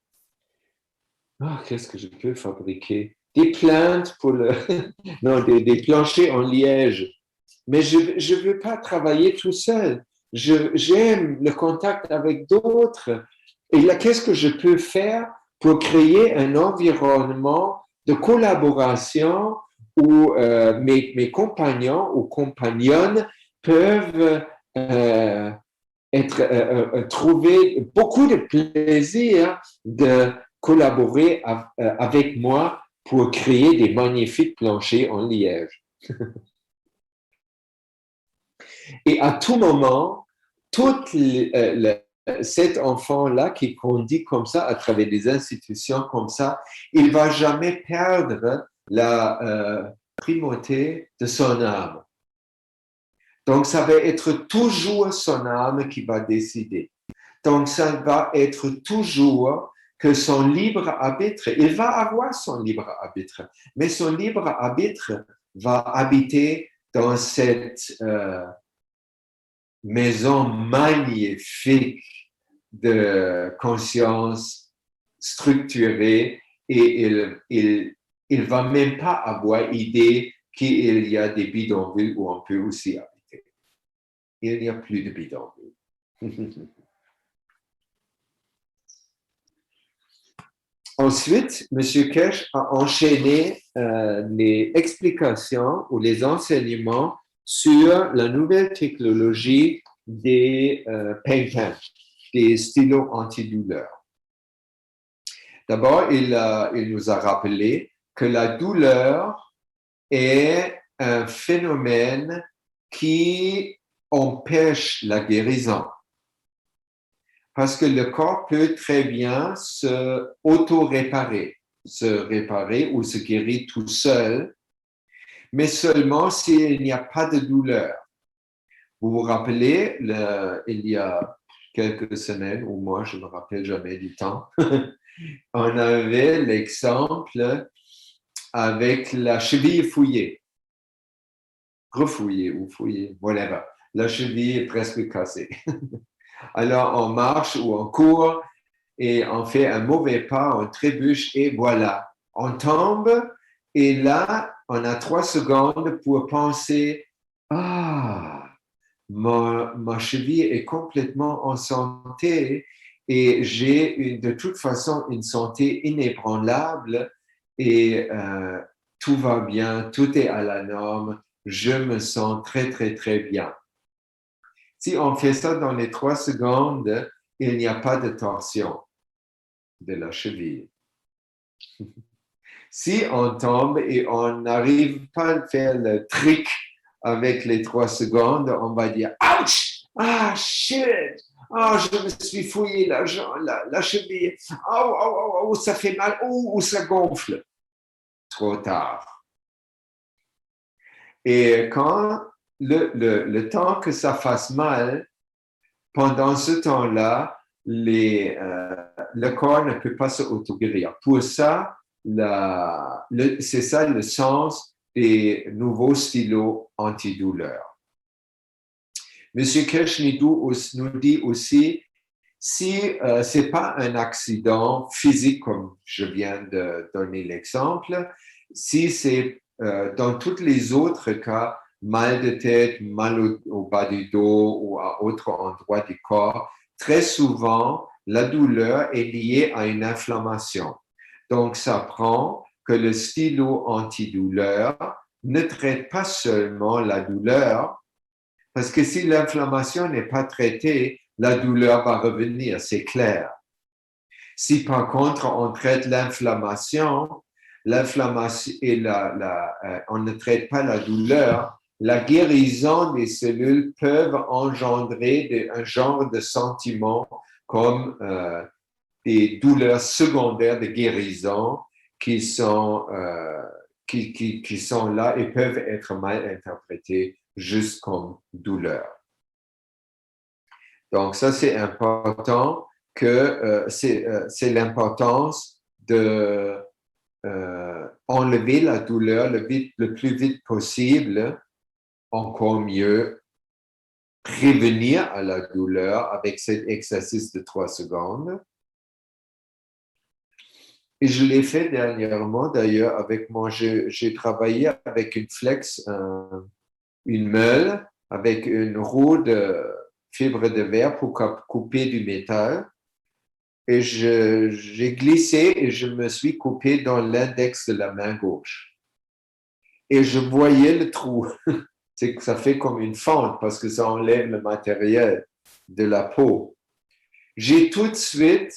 Oh, qu'est-ce que je peux fabriquer? Des plaintes pour le... non, des planchers en liège. Mais je veux pas travailler tout seul. J'aime le contact avec d'autres. Et là, qu'est-ce que je peux faire pour créer un environnement de collaboration où mes compagnons ou compagnonnes peuvent trouver beaucoup de plaisir de collaborer avec moi pour créer des magnifiques planchers en liège. Et à tout moment, cet enfant-là qui grandit comme ça, à travers des institutions comme ça, il ne va jamais perdre la primauté de son âme. Donc, ça va être toujours son âme qui va décider. Donc, ça va être toujours que son libre arbitre, il va avoir son libre arbitre, mais son libre arbitre va habiter dans cette maison magnifique de conscience structuré et il va même pas avoir idée qu'il y a des bidonvilles où on peut aussi habiter. Il n'y a plus de bidonvilles. Ensuite, M. Kesh a enchaîné les explications ou les enseignements sur la nouvelle technologie des pen-pens, des stylos antidouleurs. D'abord, il nous a rappelé que la douleur est un phénomène qui empêche la guérison. Parce que le corps peut très bien se auto-réparer, se réparer ou se guérir tout seul, mais seulement s'il n'y a pas de douleur. Vous vous rappelez, il y a quelques semaines, ou moi je ne me rappelle jamais du temps, on avait l'exemple avec la cheville fouillée, refouillée ou fouillée, whatever. La cheville est presque cassée. Alors, on marche ou on court et on fait un mauvais pas, on trébuche et voilà, on tombe et là, on a 3 secondes pour penser « Ah, ma cheville est complètement en santé et j'ai de toute façon une santé inébranlable et tout va bien, tout est à la norme, je me sens très, très, très bien. » Si on fait ça dans les 3 secondes, il n'y a pas de torsion de la cheville. Si on tombe et on n'arrive pas à faire le trick avec les 3 secondes, on va dire « Ouch! Ah, shit! Ah, je me suis fouillé la cheville. Oh, ça fait mal. Oh, ça gonfle. » Trop tard. Et quand le temps que ça fasse mal, pendant ce temps-là, le corps ne peut pas se auto-guérir. Pour ça, c'est ça le sens des nouveaux stylos antidouleurs. M. Kesh nous dit aussi, si ce n'est pas un accident physique, comme je viens de donner l'exemple, si c'est dans tous les autres cas, mal de tête, mal au bas du dos ou à autre endroit du corps, très souvent, la douleur est liée à une inflammation. Donc, ça prend que le stylo antidouleur ne traite pas seulement la douleur, parce que si l'inflammation n'est pas traitée, la douleur va revenir, c'est clair. Si par contre on traite l'inflammation et on ne traite pas la douleur, la guérison des cellules peuvent engendrer un genre de sentiments comme des douleurs secondaires de guérison qui sont là et peuvent être mal interprétées juste comme douleur. Donc ça, c'est important que c'est l'importance de enlever la douleur le plus vite possible, encore mieux, prévenir à la douleur avec cet exercice de 3 secondes. Et je l'ai fait dernièrement, d'ailleurs, avec j'ai travaillé avec une flex, une meule, avec une roue de fibre de verre pour couper du métal. Et j'ai glissé et je me suis coupé dans l'index de la main gauche. Et je voyais le trou. C'est que ça fait comme une fente parce que ça enlève le matériel de la peau. J'ai tout de suite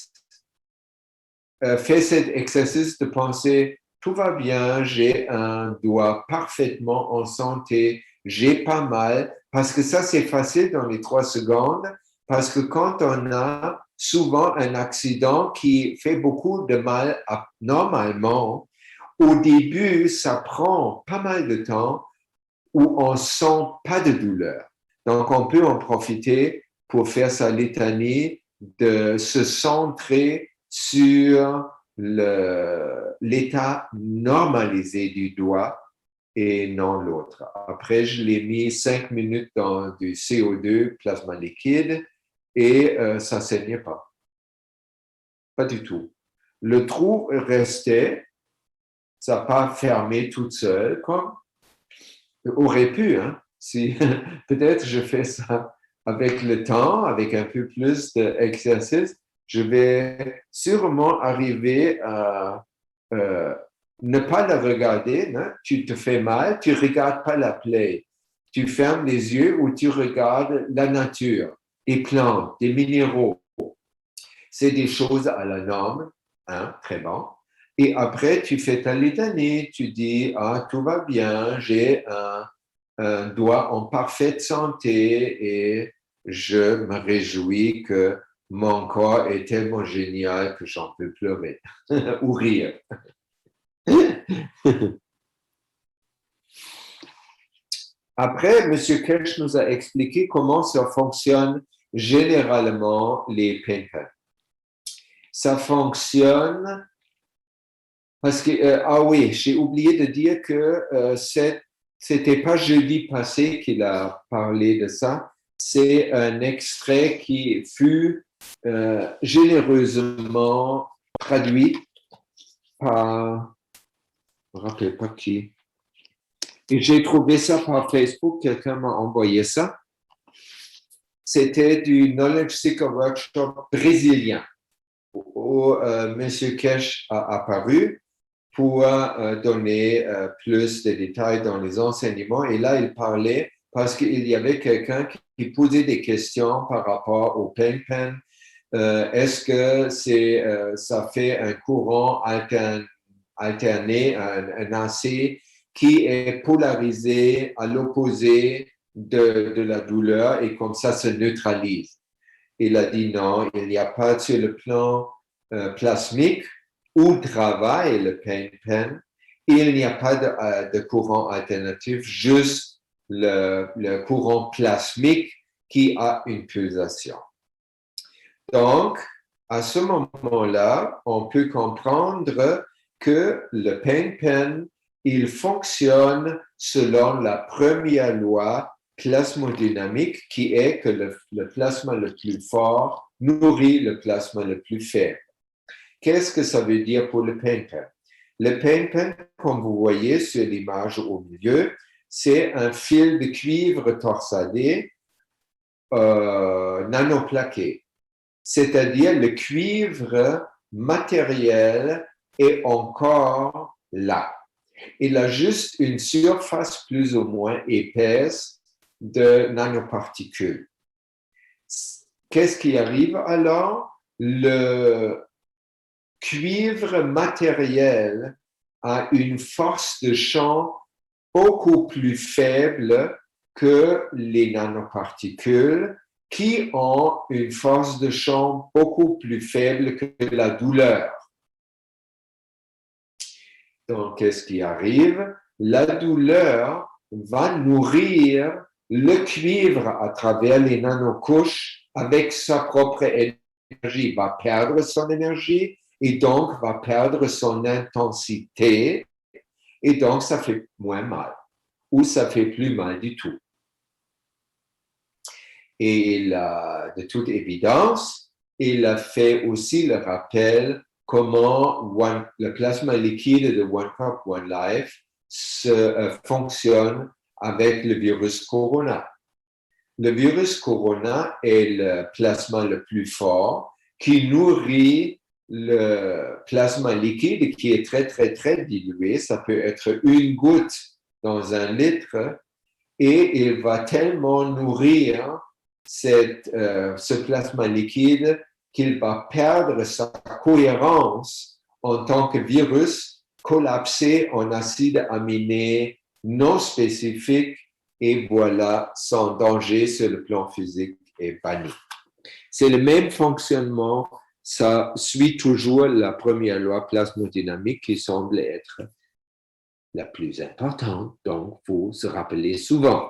fait cet exercice de penser, tout va bien, j'ai un doigt parfaitement en santé, j'ai pas mal, parce que ça c'est facile dans les 3 secondes, parce que quand on a souvent un accident qui fait beaucoup de mal normalement, au début, ça prend pas mal de temps où on sent pas de douleur. Donc, on peut en profiter pour faire sa litanie de se centrer sur l'état normalisé du doigt et non l'autre. Après, je l'ai mis 5 minutes dans du CO2, plasma liquide, et ça ne saignait pas. Pas du tout. le trou restait, ça n'a pas fermé toute seule, comme aurait pu, hein, si peut-être je fais ça avec le temps, avec un peu plus d'exercice, je vais sûrement arriver à ne pas la regarder. Hein? Tu te fais mal, tu ne regardes pas la plaie. Tu fermes les yeux ou tu regardes la nature, les plantes, des minéraux. C'est des choses à la norme, hein? Très bon. Et après, tu fais ta litanie, tu dis, ah, tout va bien, j'ai un doigt en parfaite santé et je me réjouis que mon corps est tellement génial que j'en peux pleurer ou rire. Après, M. Kirsch nous a expliqué comment ça fonctionne généralement les pain-pains. Ça fonctionne parce que, ah oui, j'ai oublié de dire que c'était pas jeudi passé qu'il a parlé de ça. C'est un extrait qui fut généreusement traduit par, je ne me rappelle pas qui. Et j'ai trouvé ça par Facebook, quelqu'un m'a envoyé ça. C'était du Knowledge Seeker Workshop brésilien où M. Kesh a apparu pour donner plus de détails dans les enseignements. Et là, il parlait parce qu'il y avait quelqu'un qui posait des questions par rapport au pain-pain. Est-ce que ça fait un courant alterné, un AC qui est polarisé à l'opposé de la douleur et comme ça se neutralise? Il a dit non, il n'y a pas sur le plan plasmique où travaille le pain-pain, il n'y a pas de courant alternatif, juste le courant plasmique qui a une pulsation. Donc, à ce moment-là, on peut comprendre que le pain-pain, il fonctionne selon la première loi plasmodynamique qui est que le plasma le plus fort nourrit le plasma le plus faible. Qu'est-ce que ça veut dire pour le pain-pain? Le pain-pain, comme vous voyez sur l'image au milieu, c'est un fil de cuivre torsadé nanoplaqué. C'est-à-dire le cuivre matériel est encore là. Il a juste une surface plus ou moins épaisse de nanoparticules. Qu'est-ce qui arrive alors? Le cuivre matériel a une force de champ beaucoup plus faible que les nanoparticules qui ont une force de champ beaucoup plus faible que la douleur. Donc, qu'est-ce qui arrive? La douleur va nourrir le cuivre à travers les nanocouches avec sa propre énergie. Il va perdre son énergie et donc va perdre son intensité et donc ça fait moins mal ou ça fait plus mal du tout. Et de toute évidence, il a fait aussi le rappel comment le plasma liquide de One Cup, One Life fonctionne avec le virus corona. Le virus corona est le plasma le plus fort qui nourrit le plasma liquide qui est très, très, très dilué. Ça peut être une goutte dans un litre et il va tellement nourrir ce plasma liquide qu'il va perdre sa cohérence en tant que virus collapsé en acide aminé non spécifique et voilà, son danger sur le plan physique est banni. C'est le même fonctionnement, ça suit toujours la première loi plasmodynamique qui semble être la plus importante, donc il faut se rappeler souvent.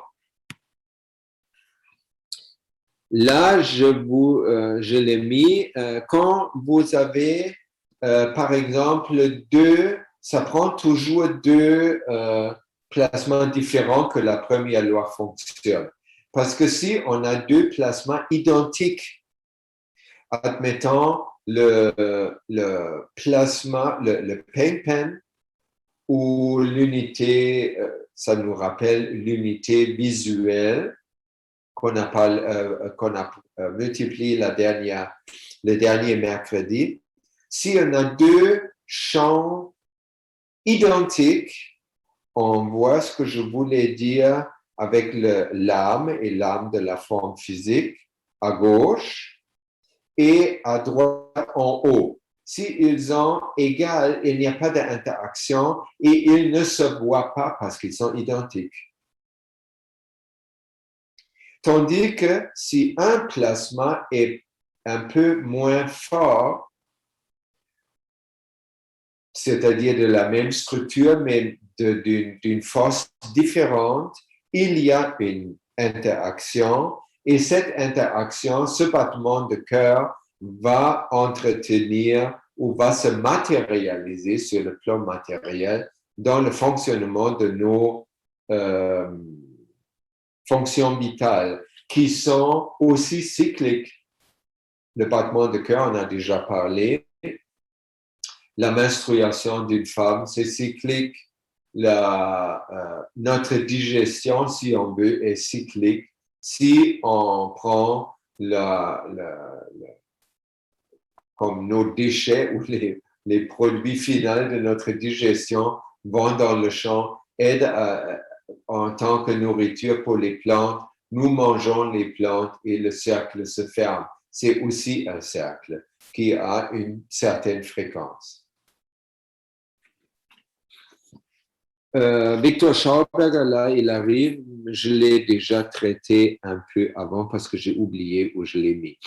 Là, je l'ai mis quand vous avez, par exemple, ça prend toujours deux plasmas différents que la première loi fonctionne. Parce que si on a deux plasmas identiques, admettons le plasma, le pain pen, ou l'unité, ça nous rappelle l'unité visuelle qu'on a multiplié le dernier mercredi. Si on a deux champs identiques, on voit ce que je voulais dire avec l'âme et l'âme de la forme physique à gauche et à droite en haut. S'ils sont égaux, il n'y a pas d'interaction et ils ne se voient pas parce qu'ils sont identiques. Tandis que si un plasma est un peu moins fort, c'est-à-dire de la même structure, mais d'une force différente, il y a une interaction et cette interaction, ce battement de cœur va entretenir ou va se matérialiser sur le plan matériel dans le fonctionnement de nos fonctions vitales qui sont aussi cycliques. Le battement de cœur, on a déjà parlé. La menstruation d'une femme, c'est cyclique. Notre digestion, si on veut, est cyclique. Si on prend comme nos déchets ou les produits finaux de notre digestion vont dans le champ, aident en tant que nourriture pour les plantes. Nous mangeons les plantes et le cercle se ferme. C'est aussi un cercle qui a une certaine fréquence. Victor Schauberger, là, il arrive. Je l'ai déjà traité un peu avant parce que j'ai oublié où je l'ai mis.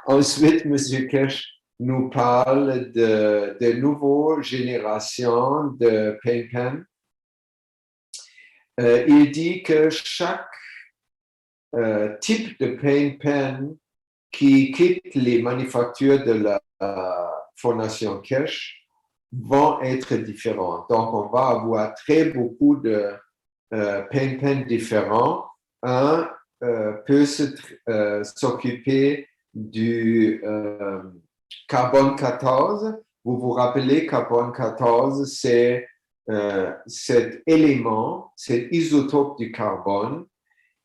Ensuite, M. Kesh nous parle de nouvelles générations de pain-pen. Il dit que chaque type de pain-pen qui quitte les manufactures de la Fondation Kesh vont être différents. Donc, on va avoir très beaucoup de pain-pen différents. Un peut s'occuper du carbone 14. Vous vous rappelez, carbone 14, c'est cet élément, cet isotope du carbone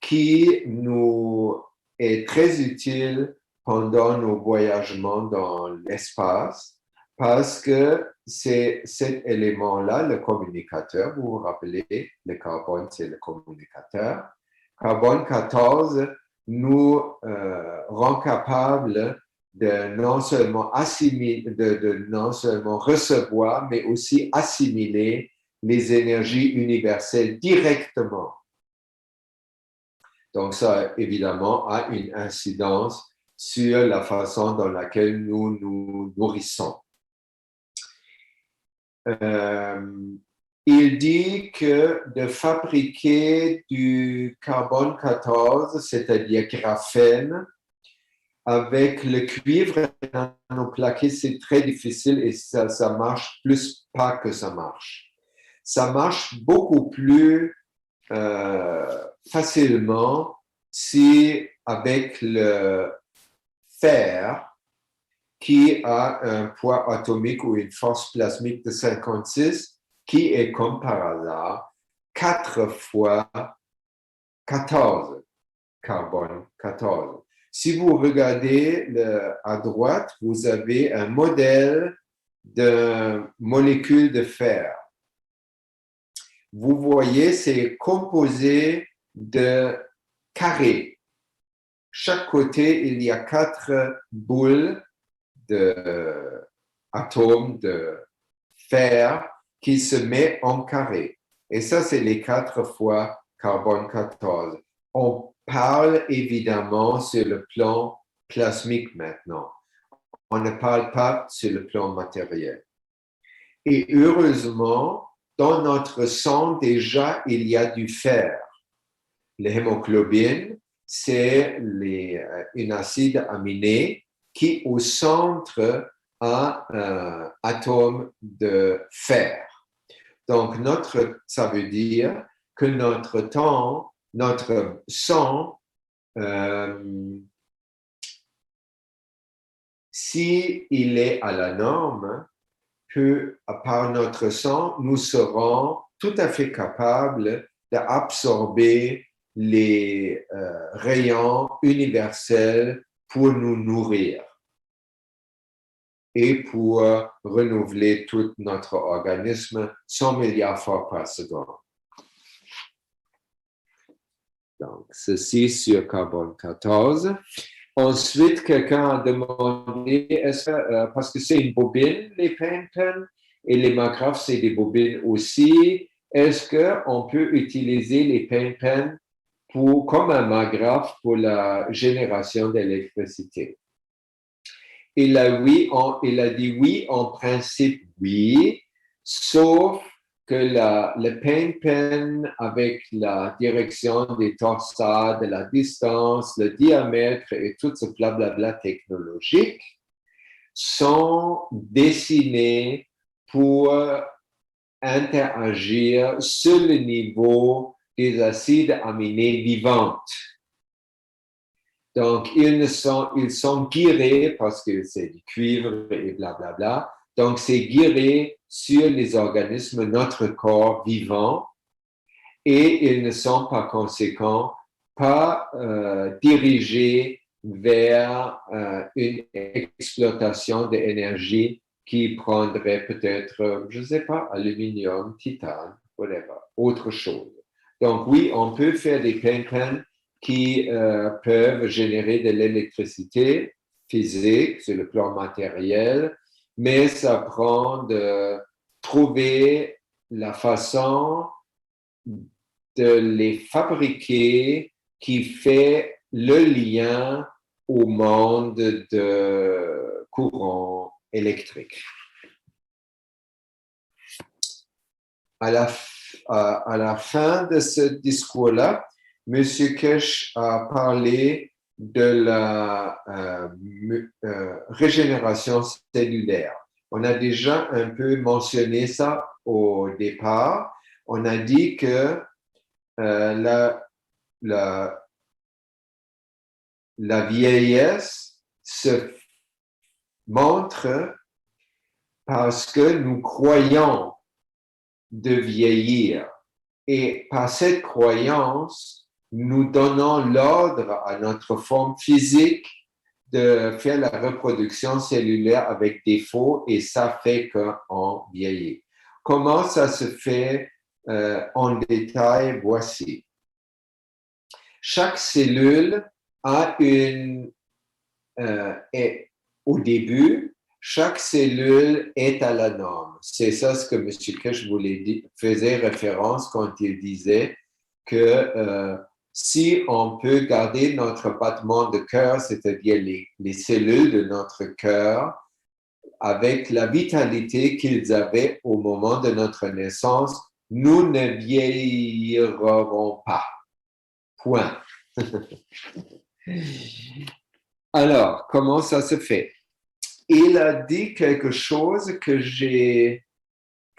qui nous est très utile pendant nos voyagements dans l'espace parce que c'est cet élément-là, le communicateur. Vous vous rappelez, le carbone, c'est le communicateur. Carbone 14 nous rend capable de non seulement de non seulement recevoir, mais aussi assimiler les énergies universelles directement. Donc, ça, évidemment, a une incidence sur la façon dans laquelle nous nous nourrissons. Il dit que de fabriquer du carbone 14, c'est-à-dire graphène, avec le cuivre nanoplaqué, c'est très difficile et ça marche plus pas que ça marche. Ça marche beaucoup plus facilement si avec le fer qui a un poids atomique ou une force plasmique de 56 qui est comme par hasard 4 fois 14 carbone 14. Si vous regardez à droite, vous avez un modèle de molécule de fer. Vous voyez, c'est composé de carrés. Chaque côté, il y a 4 boules d'atomes de fer qui se mettent en carré. Et ça, c'est les 4 fois carbone 14. On parle évidemment sur le plan plasmique maintenant. On ne parle pas sur le plan matériel. Et heureusement, dans notre sang, déjà, il y a du fer. L'hémoglobine, c'est un acide aminé qui, au centre, a un atome de fer. Donc, ça veut dire que notre sang s'il est à la norme, que par notre sang, nous serons tout à fait capables d'absorber les rayons universels pour nous nourrir et pour renouveler tout notre organisme 100 milliards fois par seconde. Donc, ceci sur carbone 14. Ensuite, quelqu'un a demandé, parce que c'est une bobine, les PenPen, et les magraphes, c'est des bobines aussi, est-ce qu'on peut utiliser les PenPen comme un magraphe pour la génération d'électricité? Il a dit oui, en principe, oui, sauf que le PenPen avec la direction des torsades, la distance, le diamètre et tout ce blablabla technologique sont dessinés pour interagir sur le niveau des acides aminés vivantes. Donc, ils sont guidés parce que c'est du cuivre et blablabla. Donc, c'est guidé sur les organismes de notre corps vivant et ils ne sont par conséquent pas dirigés vers une exploitation d'énergie qui prendrait peut-être, je ne sais pas, aluminium, titane, whatever, autre chose. Donc, oui, on peut faire des PenPen qui peuvent générer de l'électricité physique sur le plan matériel, mais ça prend de trouver la façon de les fabriquer qui fait le lien au monde de courant électrique. À la fin de ce discours-là, M. Kesh a parlé de la régénération cellulaire. On a déjà un peu mentionné ça au départ. On a dit que la vieillesse se montre parce que nous croyons de vieillir. Et par cette croyance, nous donnons l'ordre à notre forme physique de faire la reproduction cellulaire avec défaut et ça fait qu'on vieillit. Comment ça se fait en détail? Voici. Chaque cellule a au début, chaque cellule est à la norme. C'est ça ce que M. Kesh faisait référence quand il disait que si on peut garder notre battement de cœur, c'est-à-dire les cellules de notre cœur, avec la vitalité qu'ils avaient au moment de notre naissance, nous ne vieillirons pas. Point. Alors, comment ça se fait? Il a dit quelque chose que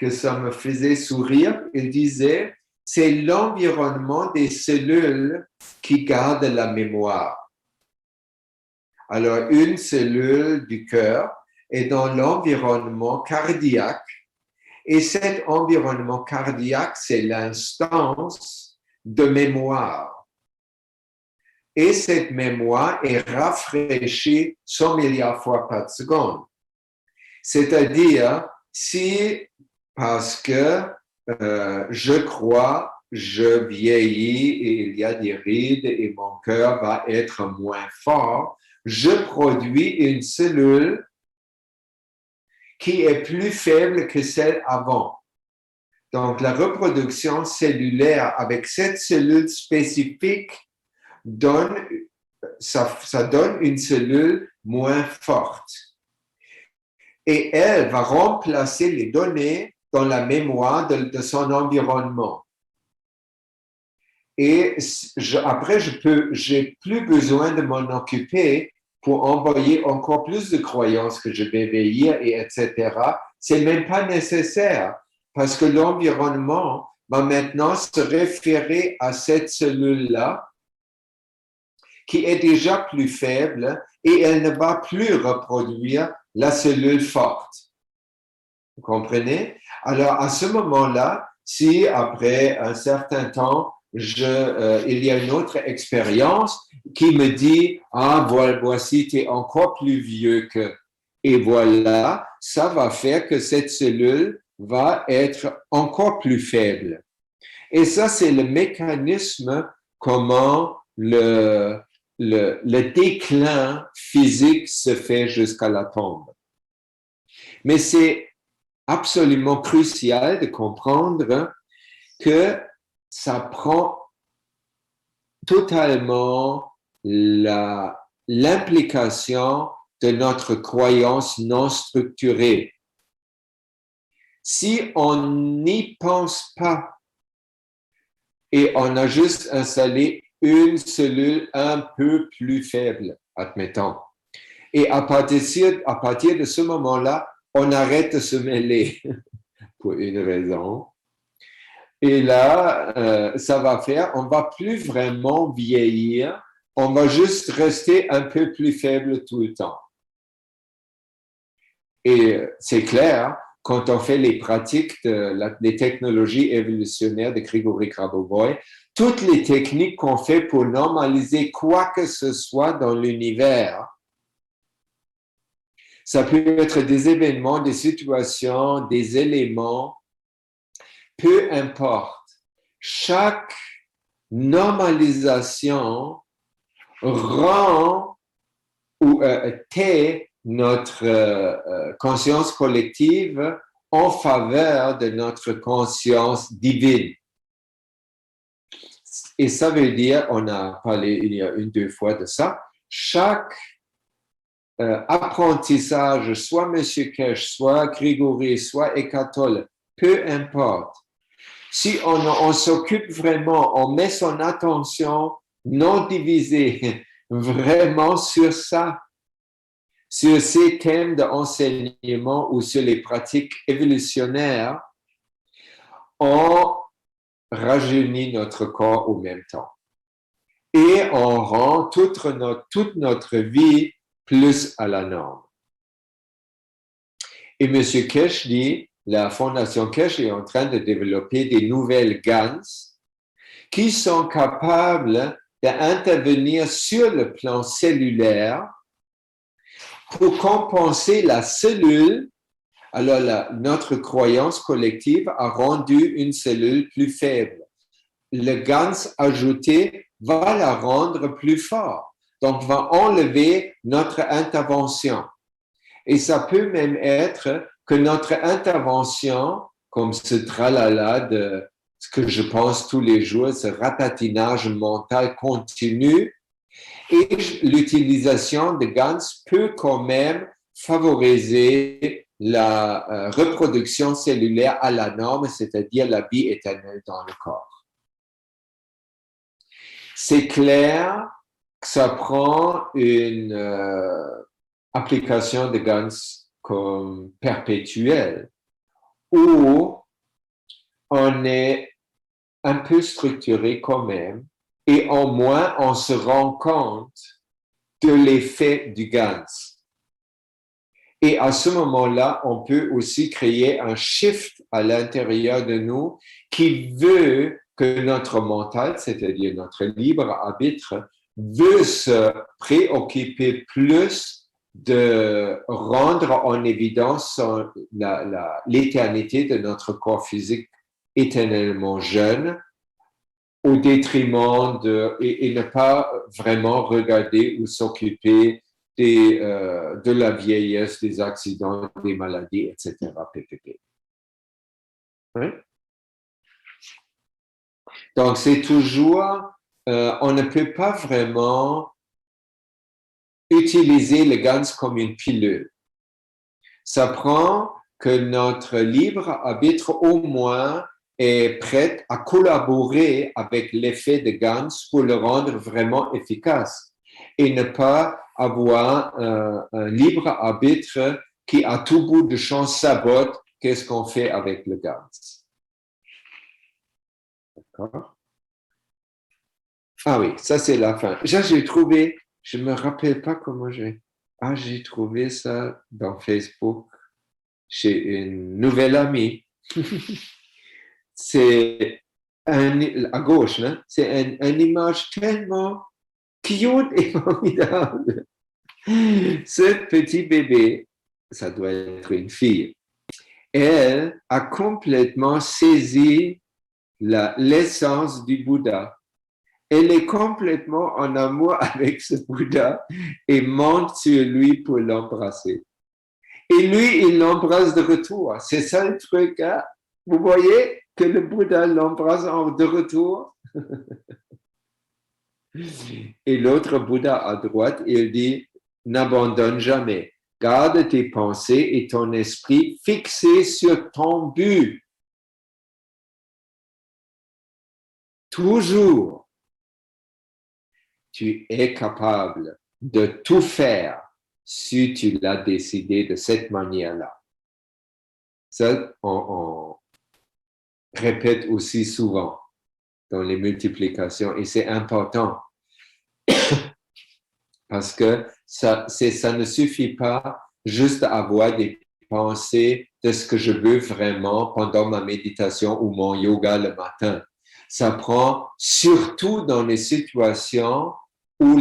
ça me faisait sourire. Il disait, c'est l'environnement des cellules qui garde la mémoire. Alors, une cellule du cœur est dans l'environnement cardiaque et cet environnement cardiaque, c'est l'instance de mémoire. Et cette mémoire est rafraîchie 100 milliards fois par seconde. C'est-à-dire, si parce que je crois, je vieillis et il y a des rides et mon cœur va être moins fort, je produis une cellule qui est plus faible que celle avant. Donc, la reproduction cellulaire avec cette cellule spécifique ça donne une cellule moins forte. Et elle va remplacer les données dans la mémoire de son environnement. Et après, j'ai plus besoin de m'en occuper pour envoyer encore plus de croyances que je vais vieillir et etc. C'est même pas nécessaire parce que l'environnement va maintenant se référer à cette cellule-là qui est déjà plus faible et elle ne va plus reproduire la cellule forte. Vous comprenez? Alors, à ce moment-là, si après un certain temps, il y a une autre expérience qui me dit, ah, voici, tu es encore plus vieux que... Et voilà, ça va faire que cette cellule va être encore plus faible. Et ça, c'est le mécanisme comment le déclin physique se fait jusqu'à la tombe. Mais c'est absolument crucial de comprendre que ça prend totalement l'implication de notre croyance non structurée. Si on n'y pense pas et on a juste installé une cellule un peu plus faible, admettons, et à partir de ce moment-là, on arrête de se mêler pour une raison. Et là, ça va faire, on va plus vraiment vieillir, on va juste rester un peu plus faible tout le temps. Et c'est clair, quand on fait les pratiques des technologies évolutionnaires de Grigory Grabovoi, toutes les techniques qu'on fait pour normaliser quoi que ce soit dans l'univers, ça peut être des événements, des situations, des éléments, peu importe. Chaque normalisation rend ou tait notre conscience collective en faveur de notre conscience divine. Et ça veut dire, on a parlé il y a 1-2 fois de ça, chaque apprentissage, soit M. Kesh, soit Grigory, soit Eckhart Tolle, peu importe. Si on s'occupe vraiment, on met son attention non divisée vraiment sur ça, sur ces thèmes d'enseignement ou sur les pratiques évolutionnaires, on rajeunit notre corps au même temps. Et on rend toute notre vie plus à la norme. Et M. Kesh dit, la Fondation Kesh est en train de développer des nouvelles GANs qui sont capables d'intervenir sur le plan cellulaire pour compenser la cellule. Alors, notre croyance collective a rendu une cellule plus faible. Le GANS ajouté va la rendre plus forte. Donc, va enlever notre intervention. Et ça peut même être que notre intervention, comme ce tralala de ce que je pense tous les jours, ce ratatinage mental continu, et l'utilisation de GANS peut quand même favoriser la reproduction cellulaire à la norme, c'est-à-dire la vie éternelle dans le corps. C'est clair que ça prend une application de GANS comme perpétuelle, où on est un peu structuré quand même, et au moins on se rend compte de l'effet du GANS. Et à ce moment-là, on peut aussi créer un shift à l'intérieur de nous qui veut que notre mental, c'est-à-dire notre libre arbitre, veut se préoccuper plus de rendre en évidence l'éternité de notre corps physique éternellement jeune, au détriment et ne pas vraiment regarder ou s'occuper de la vieillesse, des accidents, des maladies, etc. PPP. Oui? Donc, c'est toujours, on ne peut pas vraiment utiliser le GANS comme une pilule. Ça prend que notre libre arbitre au moins est prêt à collaborer avec l'effet de GANS pour le rendre vraiment efficace et ne pas avoir un libre arbitre qui à tout bout de champ sabote qu'est-ce qu'on fait avec le GANS. D'accord? Ah oui, ça c'est la fin. Ça, j'ai trouvé, je me rappelle pas comment j'ai trouvé ça dans Facebook chez une nouvelle amie. C'est à gauche, hein? C'est une image tellement cute et formidable. Ce petit bébé, ça doit être une fille, elle a complètement saisi l'essence du Bouddha. Elle est complètement en amour avec ce Bouddha et monte sur lui pour l'embrasser. Et lui, il l'embrasse de retour. C'est ça le truc. Hein? Vous voyez que le Bouddha l'embrasse de retour. Et l'autre Bouddha à droite, il dit, n'abandonne jamais. Garde tes pensées et ton esprit fixés sur ton but. Toujours, tu es capable de tout faire si tu l'as décidé de cette manière-là. Ça, on répète aussi souvent dans les multiplications et c'est important parce que ça ne suffit pas juste à avoir des pensées de ce que je veux vraiment pendant ma méditation ou mon yoga le matin. Ça prend surtout dans les situations où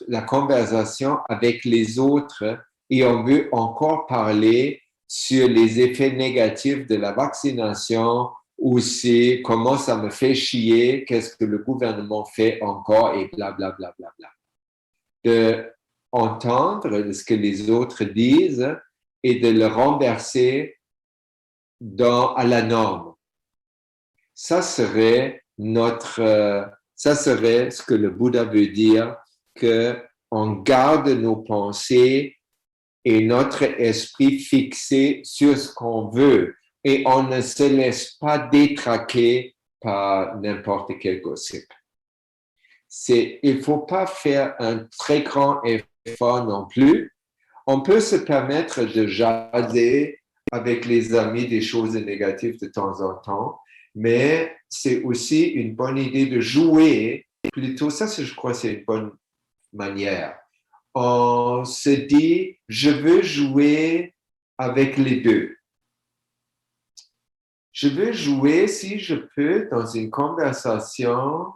la conversation avec les autres, et on veut encore parler sur les effets négatifs de la vaccination, ou c'est comment ça me fait chier, qu'est-ce que le gouvernement fait encore, et blablabla. Bla, bla, bla, bla. D'entendre ce que les autres disent et de le renverser à la norme. Ça serait ce que le Bouddha veut dire, qu'on garde nos pensées et notre esprit fixé sur ce qu'on veut et on ne se laisse pas détraquer par n'importe quel gossip. Il ne faut pas faire un très grand effort non plus. On peut se permettre de jaser avec les amis des choses négatives de temps en temps, mais c'est aussi une bonne idée de jouer. Plutôt, ça, je crois, c'est une bonne manière. On se dit, je veux jouer avec les deux. Je veux jouer, si je peux, dans une conversation,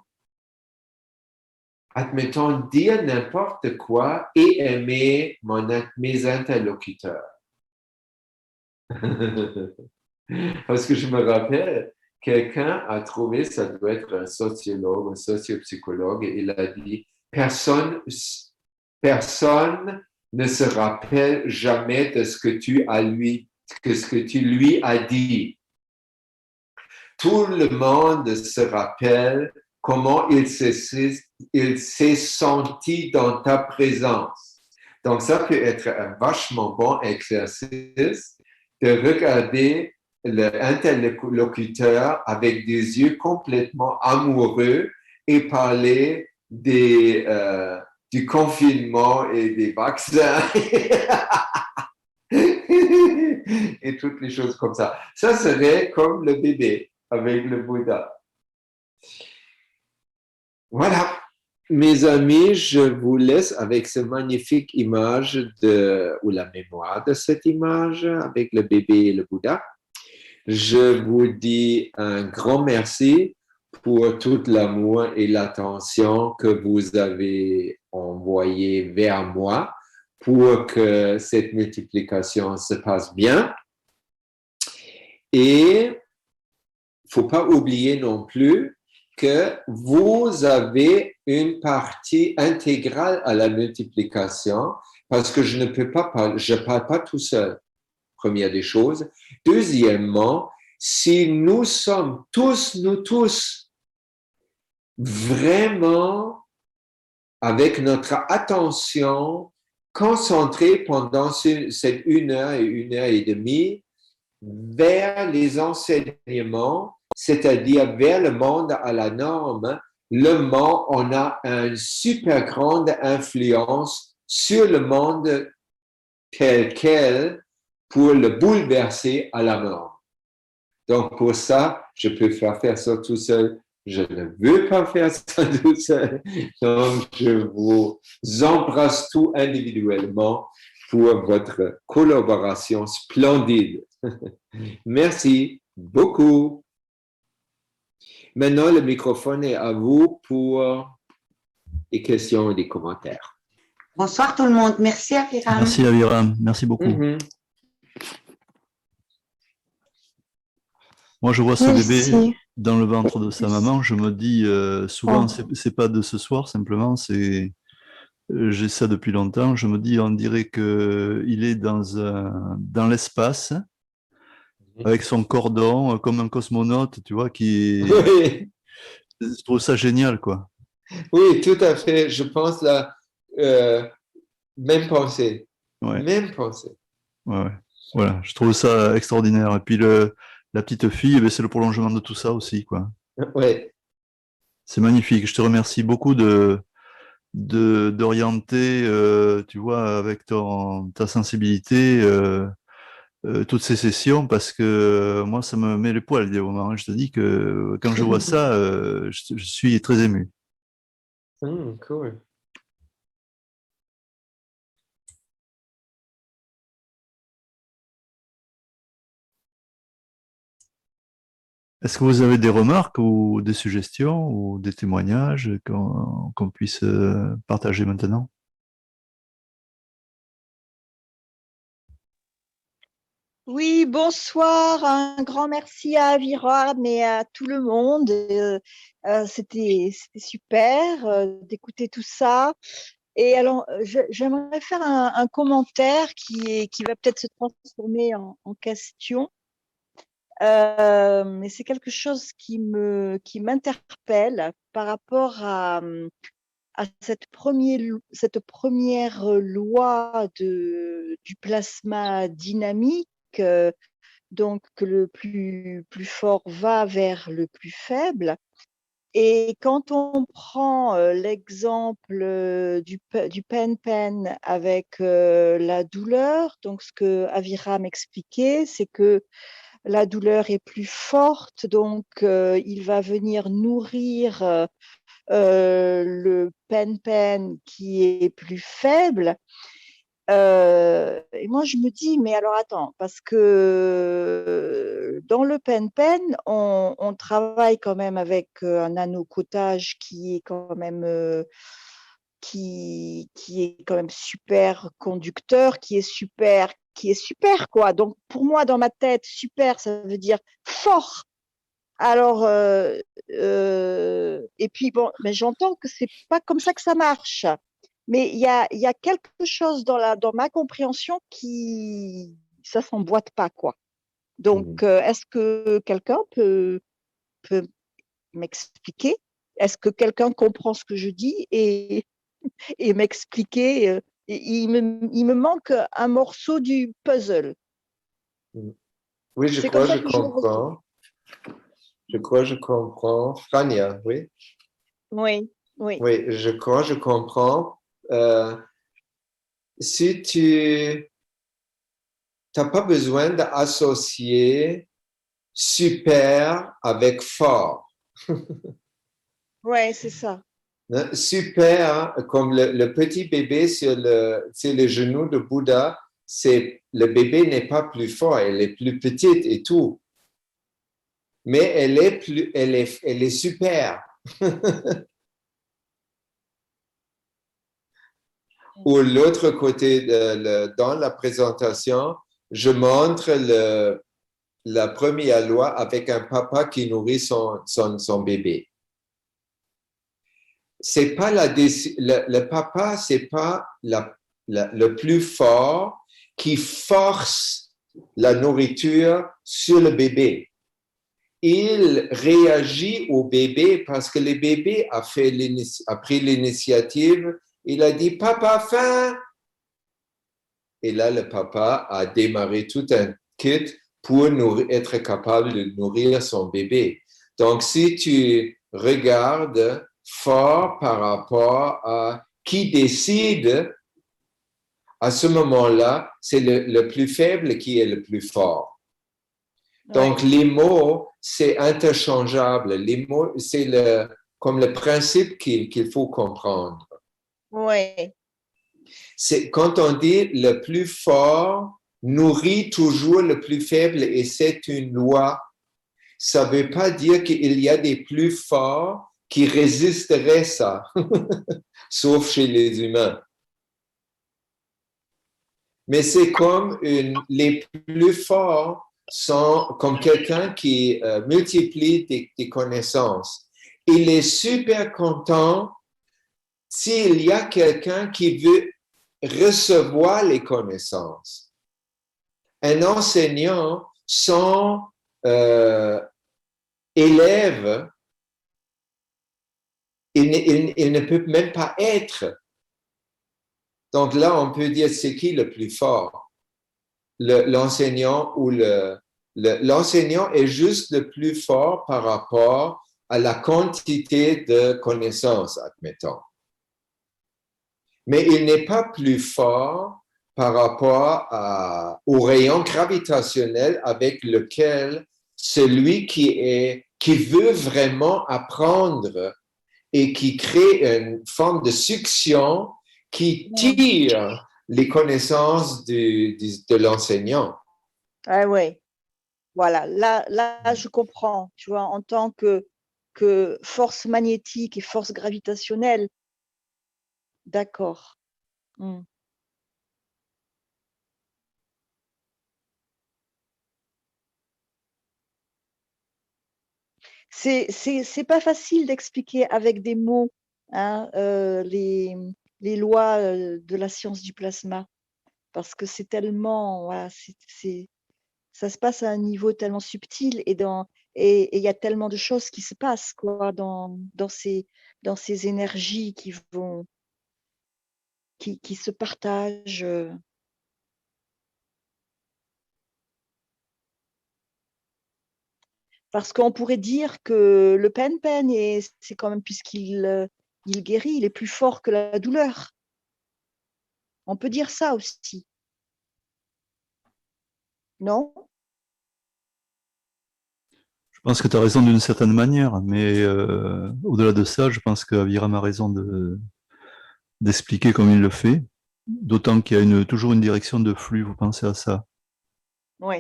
admettons, dire n'importe quoi et aimer mes interlocuteurs. Parce que je me rappelle, quelqu'un a trouvé, ça doit être un sociologue, un sociopsychologue, et il a dit, personne ne se rappelle jamais de ce que tu lui as dit. Tout le monde se rappelle comment il s'est senti dans ta présence. Donc, ça peut être un vachement bon exercice de regarder l'interlocuteur avec des yeux complètement amoureux et parler du confinement et des vaccins et toutes les choses comme ça. Ça serait comme le bébé avec le Bouddha. Voilà, mes amis, je vous laisse avec cette magnifique image ou la mémoire de cette image avec le bébé et le Bouddha. Je vous dis un grand merci pour tout l'amour et l'attention que vous avez envoyé vers moi pour que cette multiplication se passe bien. Et il ne faut pas oublier non plus que vous avez une partie intégrale à la multiplication parce que je parle pas tout seul, première des choses. Deuxièmement, si nous sommes nous tous, vraiment avec notre attention concentrée pendant cette 1 heure et demie vers les enseignements, c'est-à-dire vers le monde à la norme, on a une super grande influence sur le monde tel quel pour le bouleverser à la norme. Donc, pour ça, je peux faire ça tout seul. Je ne veux pas faire ça tout seul. Donc, je vous embrasse tout individuellement pour votre collaboration splendide. Merci beaucoup. Maintenant, le microphone est à vous pour des questions et des commentaires. Bonsoir tout le monde. Merci Aviram. Merci Aviram, merci beaucoup. Moi, je vois ce bébé dans le ventre de sa maman. Je me dis souvent, c'est pas de ce soir, simplement, c'est j'ai ça depuis longtemps. Je me dis, on dirait que il est dans l'espace avec son cordon, comme un cosmonaute, tu vois, qui. Oui. Je trouve ça génial, quoi. Oui, tout à fait. Je pense la même pensée. Ouais. Même pensée. Ouais. Voilà, je trouve ça extraordinaire. Et puis la petite fille, c'est le prolongement de tout ça aussi, quoi. Ouais. C'est magnifique. Je te remercie beaucoup d'orienter, tu vois, avec ta sensibilité, toutes ces sessions, parce que moi, ça me met les poils des moments. Je te dis que quand je vois ça, je suis très ému. Cool. Est-ce que vous avez des remarques ou des suggestions ou des témoignages qu'on puisse partager maintenant? Oui, bonsoir. Un grand merci à Aviram et à tout le monde. C'était super d'écouter tout ça. Et alors, j'aimerais faire un commentaire qui va peut-être se transformer en question. Mais c'est quelque chose qui m'interpelle par rapport à cette première loi du plasma dynamique, donc que le plus fort va vers le plus faible. Et quand on prend l'exemple du pen-pen avec la douleur, donc ce que Aviram expliquait, c'est que la douleur est plus forte, donc il va venir nourrir le pen-pen qui est plus faible. Et moi, je me dis, mais alors attends, parce que dans le pen-pen, on travaille quand même avec un nanocotage qui est quand même qui est quand même super conducteur, qui est super, quoi. Donc pour moi, dans ma tête, super, ça veut dire fort. Alors, et puis bon, mais j'entends que c'est pas comme ça que ça marche. Mais il y a quelque chose dans ma compréhension qui ça s'emboîte pas, quoi. Donc, est-ce que quelqu'un peut m'expliquer? Est-ce que quelqu'un comprend ce que je dis et m'expliquer? Il me manque un morceau du puzzle. Oui, je crois que je comprends. Je crois que je comprends. Frania, oui? Oui. Oui, je crois que je comprends. Si tu n'as pas besoin d'associer super avec fort. Oui, c'est ça. Super, comme le petit bébé sur le genou de Bouddha, le bébé n'est pas plus fort, elle est plus petite et tout. Mais elle est super. Ou l'autre côté, dans la présentation, je montre la première loi avec un papa qui nourrit son bébé. C'est pas le papa, c'est pas le plus fort qui force la nourriture sur le bébé. Il réagit au bébé parce que le bébé a pris l'initiative. Il a dit, papa, faim. Et là, le papa a démarré tout un kit pour être capable de nourrir son bébé. Donc, si tu regardes fort par rapport à qui décide, à ce moment-là, c'est le plus faible qui est le plus fort. Donc, les mots, c'est interchangeable. Les mots, c'est comme le principe qu'il faut comprendre. Oui. C'est quand on dit le plus fort nourrit toujours le plus faible et c'est une loi. Ça ne veut pas dire qu'il y a des plus forts qui résisteraient ça, sauf chez les humains. Mais c'est comme les plus forts sont comme quelqu'un qui multiplie des connaissances. Il est super content s'il y a quelqu'un qui veut recevoir les connaissances. Un enseignant sans élève, il ne peut même pas être. Donc là, on peut dire c'est qui le plus fort? L'enseignant ou l'enseignant est juste le plus fort par rapport à la quantité de connaissances, admettons. Mais il n'est pas plus fort par rapport au rayon gravitationnel avec lequel celui qui veut vraiment apprendre et qui crée une forme de succion qui tire les connaissances de l'enseignant. Ah oui. Voilà. Là, je comprends. Tu vois, en tant que force magnétique et force gravitationnelle. D'accord. C'est pas facile d'expliquer avec des mots, hein, les lois de la science du plasma, parce que c'est tellement, voilà, ça se passe à un niveau tellement subtil et il y a tellement de choses qui se passent quoi dans ces énergies qui se partagent. Parce qu'on pourrait dire que le pen-pen, c'est quand même, puisqu'il il guérit, il est plus fort que la douleur. On peut dire ça aussi. Non? Je pense que tu as raison d'une certaine manière, mais au-delà de ça, je pense qu'Aviram a raison d'expliquer comme il le fait, d'autant qu'il y a toujours une direction de flux, vous pensez à ça? Oui.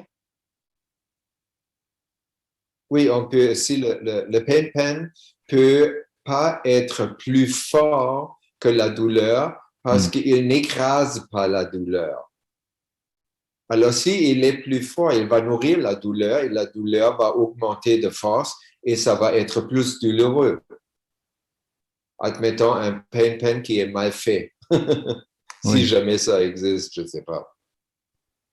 Oui, on peut aussi, le pen-pen peut pas être plus fort que la douleur parce qu'il n'écrase pas la douleur. Alors, s'il est plus fort, il va nourrir la douleur et la douleur va augmenter de force et ça va être plus douloureux. Admettons un pen-pen qui est mal fait. Si jamais ça existe, je ne sais pas.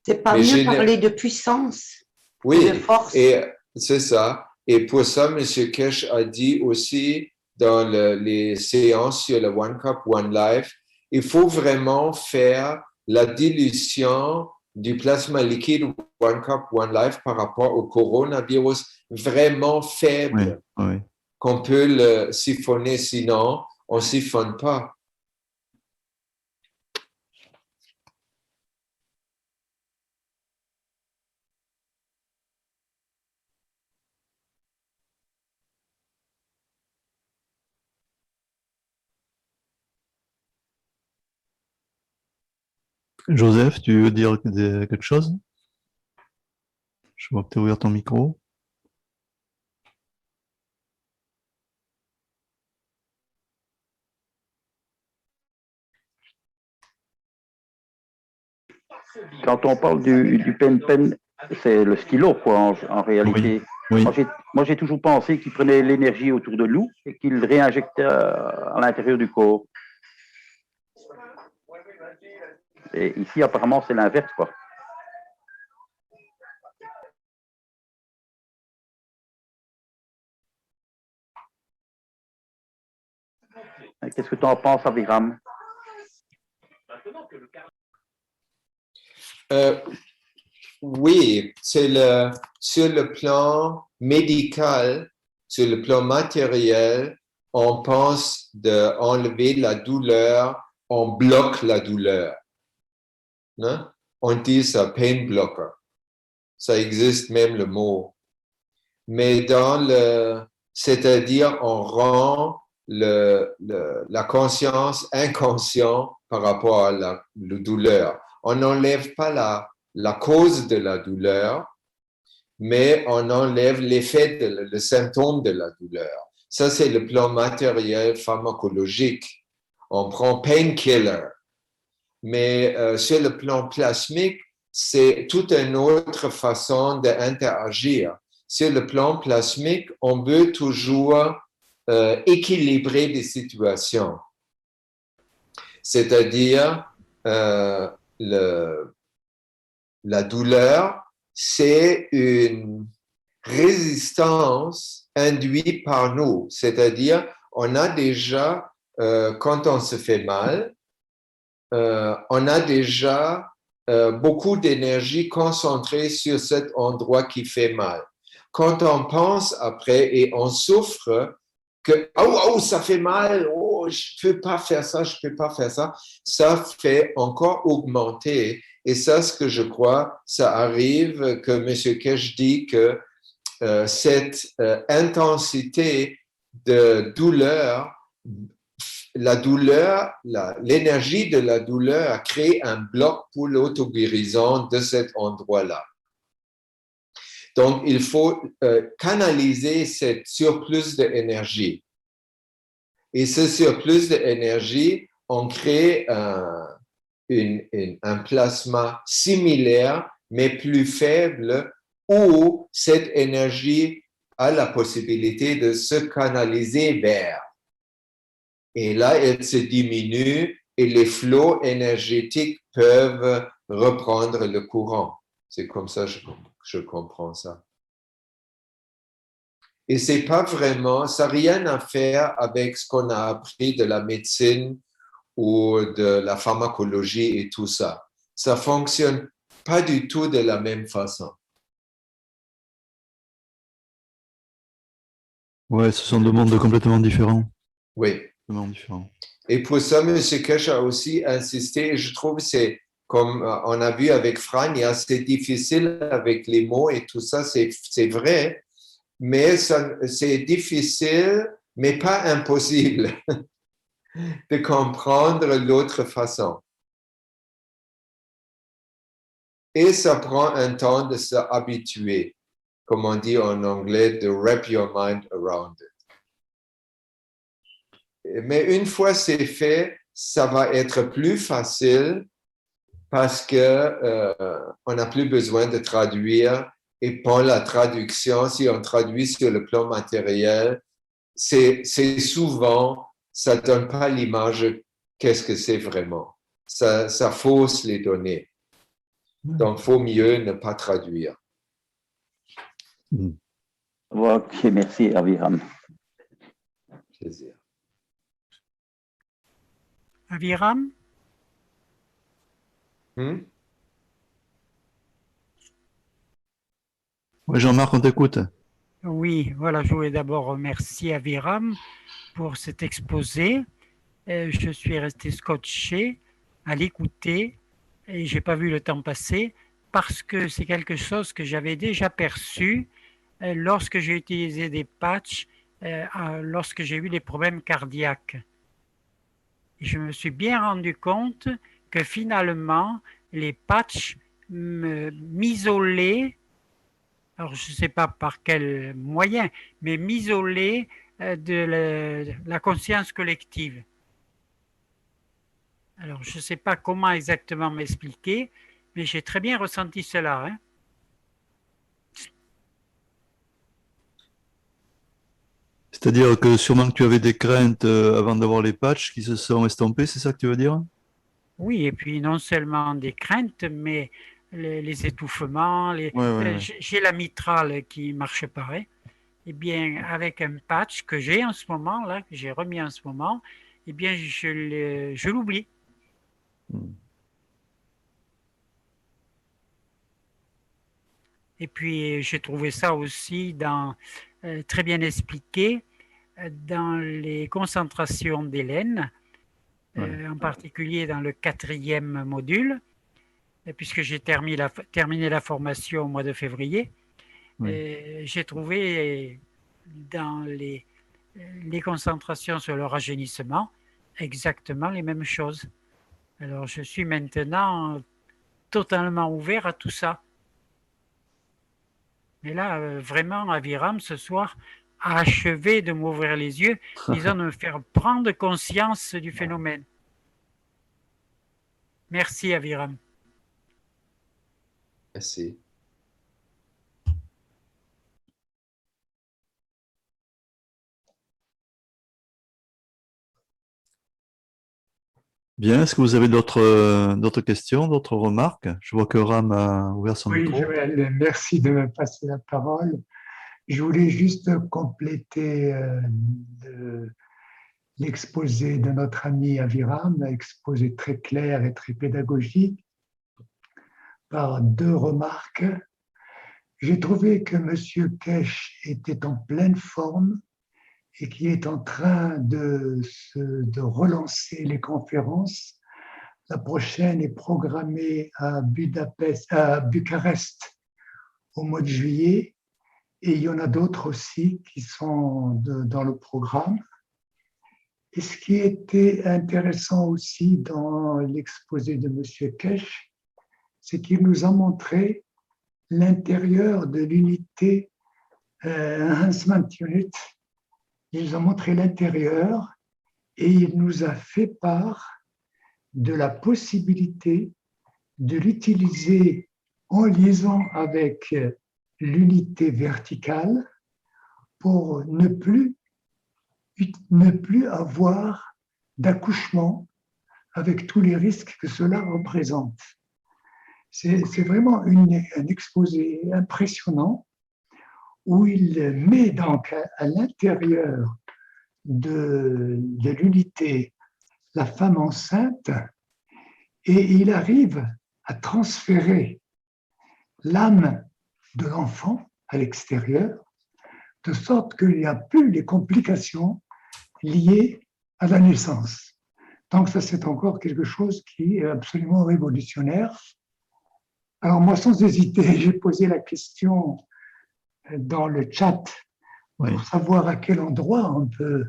C'est pas mieux parler de puissance, de force. Et c'est ça. Et pour ça, M. Kesh a dit aussi dans les séances sur le One Cup, One Life, il faut vraiment faire la dilution du plasma liquide One Cup, One Life par rapport au coronavirus vraiment faible, qu'on peut le siphonner, sinon on ne siphonne pas. Joseph, tu veux dire quelque chose? Je vois que tu as ouvert ton micro. Quand on parle du pen-pen, c'est le stylo, quoi, en réalité. Oui. Moi, j'ai toujours pensé qu'il prenait l'énergie autour de nous et qu'il réinjectait à l'intérieur du corps. Et ici, apparemment, c'est l'inverse, quoi. Qu'est-ce que tu en penses, Aviram? Oui, c'est sur le plan médical, sur le plan matériel, on pense d'enlever la douleur, on bloque la douleur. Hein? On dit ça pain blocker. Ça existe même le mot. Mais c'est-à-dire on rend la conscience inconscient par rapport à la douleur. On n'enlève pas la cause de la douleur, mais on enlève l'effet, le symptôme de la douleur. Ça, c'est le plan matériel pharmacologique. On prend painkiller. Mais sur le plan plasmique, c'est toute une autre façon d'interagir. Sur le plan plasmique, on veut toujours équilibrer des situations. C'est-à-dire, la douleur, c'est une résistance induite par nous. C'est-à-dire, on a déjà, quand on se fait mal, on a déjà beaucoup d'énergie concentrée sur cet endroit qui fait mal. Quand on pense après et on souffre, que oh, ça fait mal, oh, je peux pas faire ça, je peux pas faire ça, ça fait encore augmenter. Et ça, ce que je crois, ça arrive que M. Kesh dit que cette intensité de douleur, la douleur, l'énergie de la douleur a créé un bloc pour l'auto-guérison de cet endroit-là. Donc, il faut canaliser cette surplus d'énergie. Et ce surplus d'énergie, on crée un plasma similaire, mais plus faible, où cette énergie a la possibilité de se canaliser vers. Et là, elle se diminue et les flots énergétiques peuvent reprendre le courant. C'est comme ça que je comprends ça. Et c'est pas vraiment, ça n'a rien à faire avec ce qu'on a appris de la médecine ou de la pharmacologie et tout ça. Ça fonctionne pas du tout de la même façon. Ouais, ce sont deux mondes complètement différents. Oui. Complètement différents. Et pour ça, M. Kesh a aussi insisté, et je trouve que c'est, comme on a vu avec Frania, c'est difficile avec les mots et tout ça, c'est vrai, mais c'est difficile, mais pas impossible de comprendre l'autre façon. Et ça prend un temps de s'habituer, comme on dit en anglais, de wrap your mind around it. Mais une fois c'est fait, ça va être plus facile parce que on n'a plus besoin de traduire. Et pour la traduction, si on traduit sur le plan matériel, c'est souvent, ça donne pas l'image qu'est-ce que c'est vraiment. Ça fausse les données. Donc, il faut mieux ne pas traduire. Ok, merci, Aviram. Plaisir. Aviram? Oui, Jean-Marc, on t'écoute. Oui, voilà, je voulais d'abord remercier Aviram pour cet exposé. Je suis resté scotché à l'écouter et je n'ai pas vu le temps passer parce que c'est quelque chose que j'avais déjà perçu lorsque j'ai utilisé des patchs, lorsque j'ai eu des problèmes cardiaques. Et je me suis bien rendu compte que finalement, les patchs m'isolaient, alors je ne sais pas par quel moyen, mais m'isolaient de la conscience collective. Alors, je ne sais pas comment exactement m'expliquer, mais j'ai très bien ressenti cela. Hein. C'est-à-dire que sûrement que tu avais des craintes avant d'avoir les patchs qui se sont estompées, c'est ça que tu veux dire? Oui, et puis non seulement des craintes, mais les étouffements, Ouais. J'ai la mitrale qui ne marche pas. Hein. Eh bien, avec un patch que j'ai en ce moment, là, que j'ai remis en ce moment, eh bien, je l'oublie. Et puis, j'ai trouvé ça aussi très bien expliqué dans les concentrations d'Hélène, en particulier dans le 4e module. puisque j'ai terminé la formation au mois de février. Oui. J'ai trouvé dans les concentrations sur le rajeunissement exactement les mêmes choses. Alors, je suis maintenant totalement ouvert à tout ça. Mais là, vraiment, Aviram, ce soir, a achevé de m'ouvrir les yeux, disons de me faire prendre conscience du phénomène. Merci, Aviram. Merci. Bien, est-ce que vous avez d'autres questions, d'autres remarques? Je vois que Ram a ouvert son micro. Oui, Joël, merci de me passer la parole. Je voulais juste compléter l'exposé de notre ami Aviram, exposé très clair et très pédagogique, par 2 remarques. J'ai trouvé que M. Kesh était en pleine forme et qui est en train de relancer les conférences. La prochaine est programmée à Bucarest au mois de juillet, et il y en a d'autres aussi qui sont dans le programme. Et ce qui était intéressant aussi dans l'exposé de M. Kesh, c'est qu'il nous a montré l'intérieur de l'unité Enhancement Unit. Il nous a montré l'intérieur et il nous a fait part de la possibilité de l'utiliser en liaison avec l'unité verticale pour ne plus avoir d'accouchement avec tous les risques que cela représente. C'est vraiment un exposé impressionnant où il met donc à l'intérieur de l'unité la femme enceinte et il arrive à transférer l'âme de l'enfant à l'extérieur de sorte qu'il n'y a plus les complications liées à la naissance. Donc ça, c'est encore quelque chose qui est absolument révolutionnaire. Alors moi, sans hésiter, j'ai posé la question dans le chat pour savoir à quel endroit on peut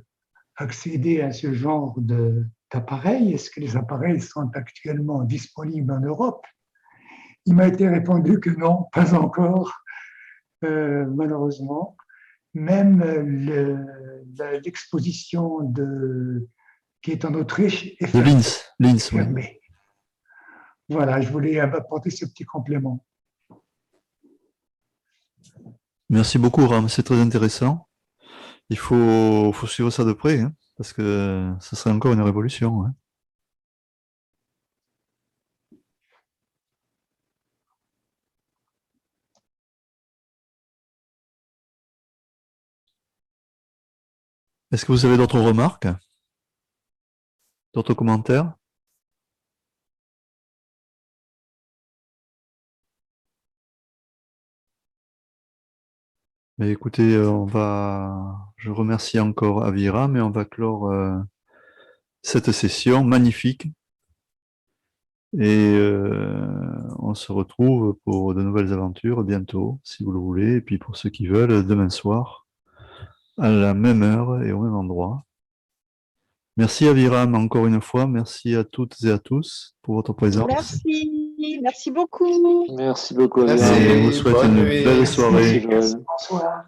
accéder à ce genre d'appareils. Est-ce que les appareils sont actuellement disponibles en Europe? Il m'a été répondu que non, pas encore, malheureusement. Même l'exposition qui est en Autriche est fermée. De Linz, oui. Voilà, je voulais apporter ce petit complément. Merci beaucoup, Ram, c'est très intéressant. Il faut suivre ça de près, hein, parce que ce serait encore une révolution. Hein. Est-ce que vous avez d'autres remarques? D'autres commentaires? Mais écoutez, je remercie encore Aviram et on va clore cette session magnifique. Et on se retrouve pour de nouvelles aventures bientôt, si vous le voulez. Et puis pour ceux qui veulent, demain soir, à la même heure et au même endroit. Merci Aviram encore une fois. Merci à toutes et à tous pour votre présence. Merci beaucoup. Merci beaucoup. Merci. Et on vous souhaite une belle soirée. Bonsoir.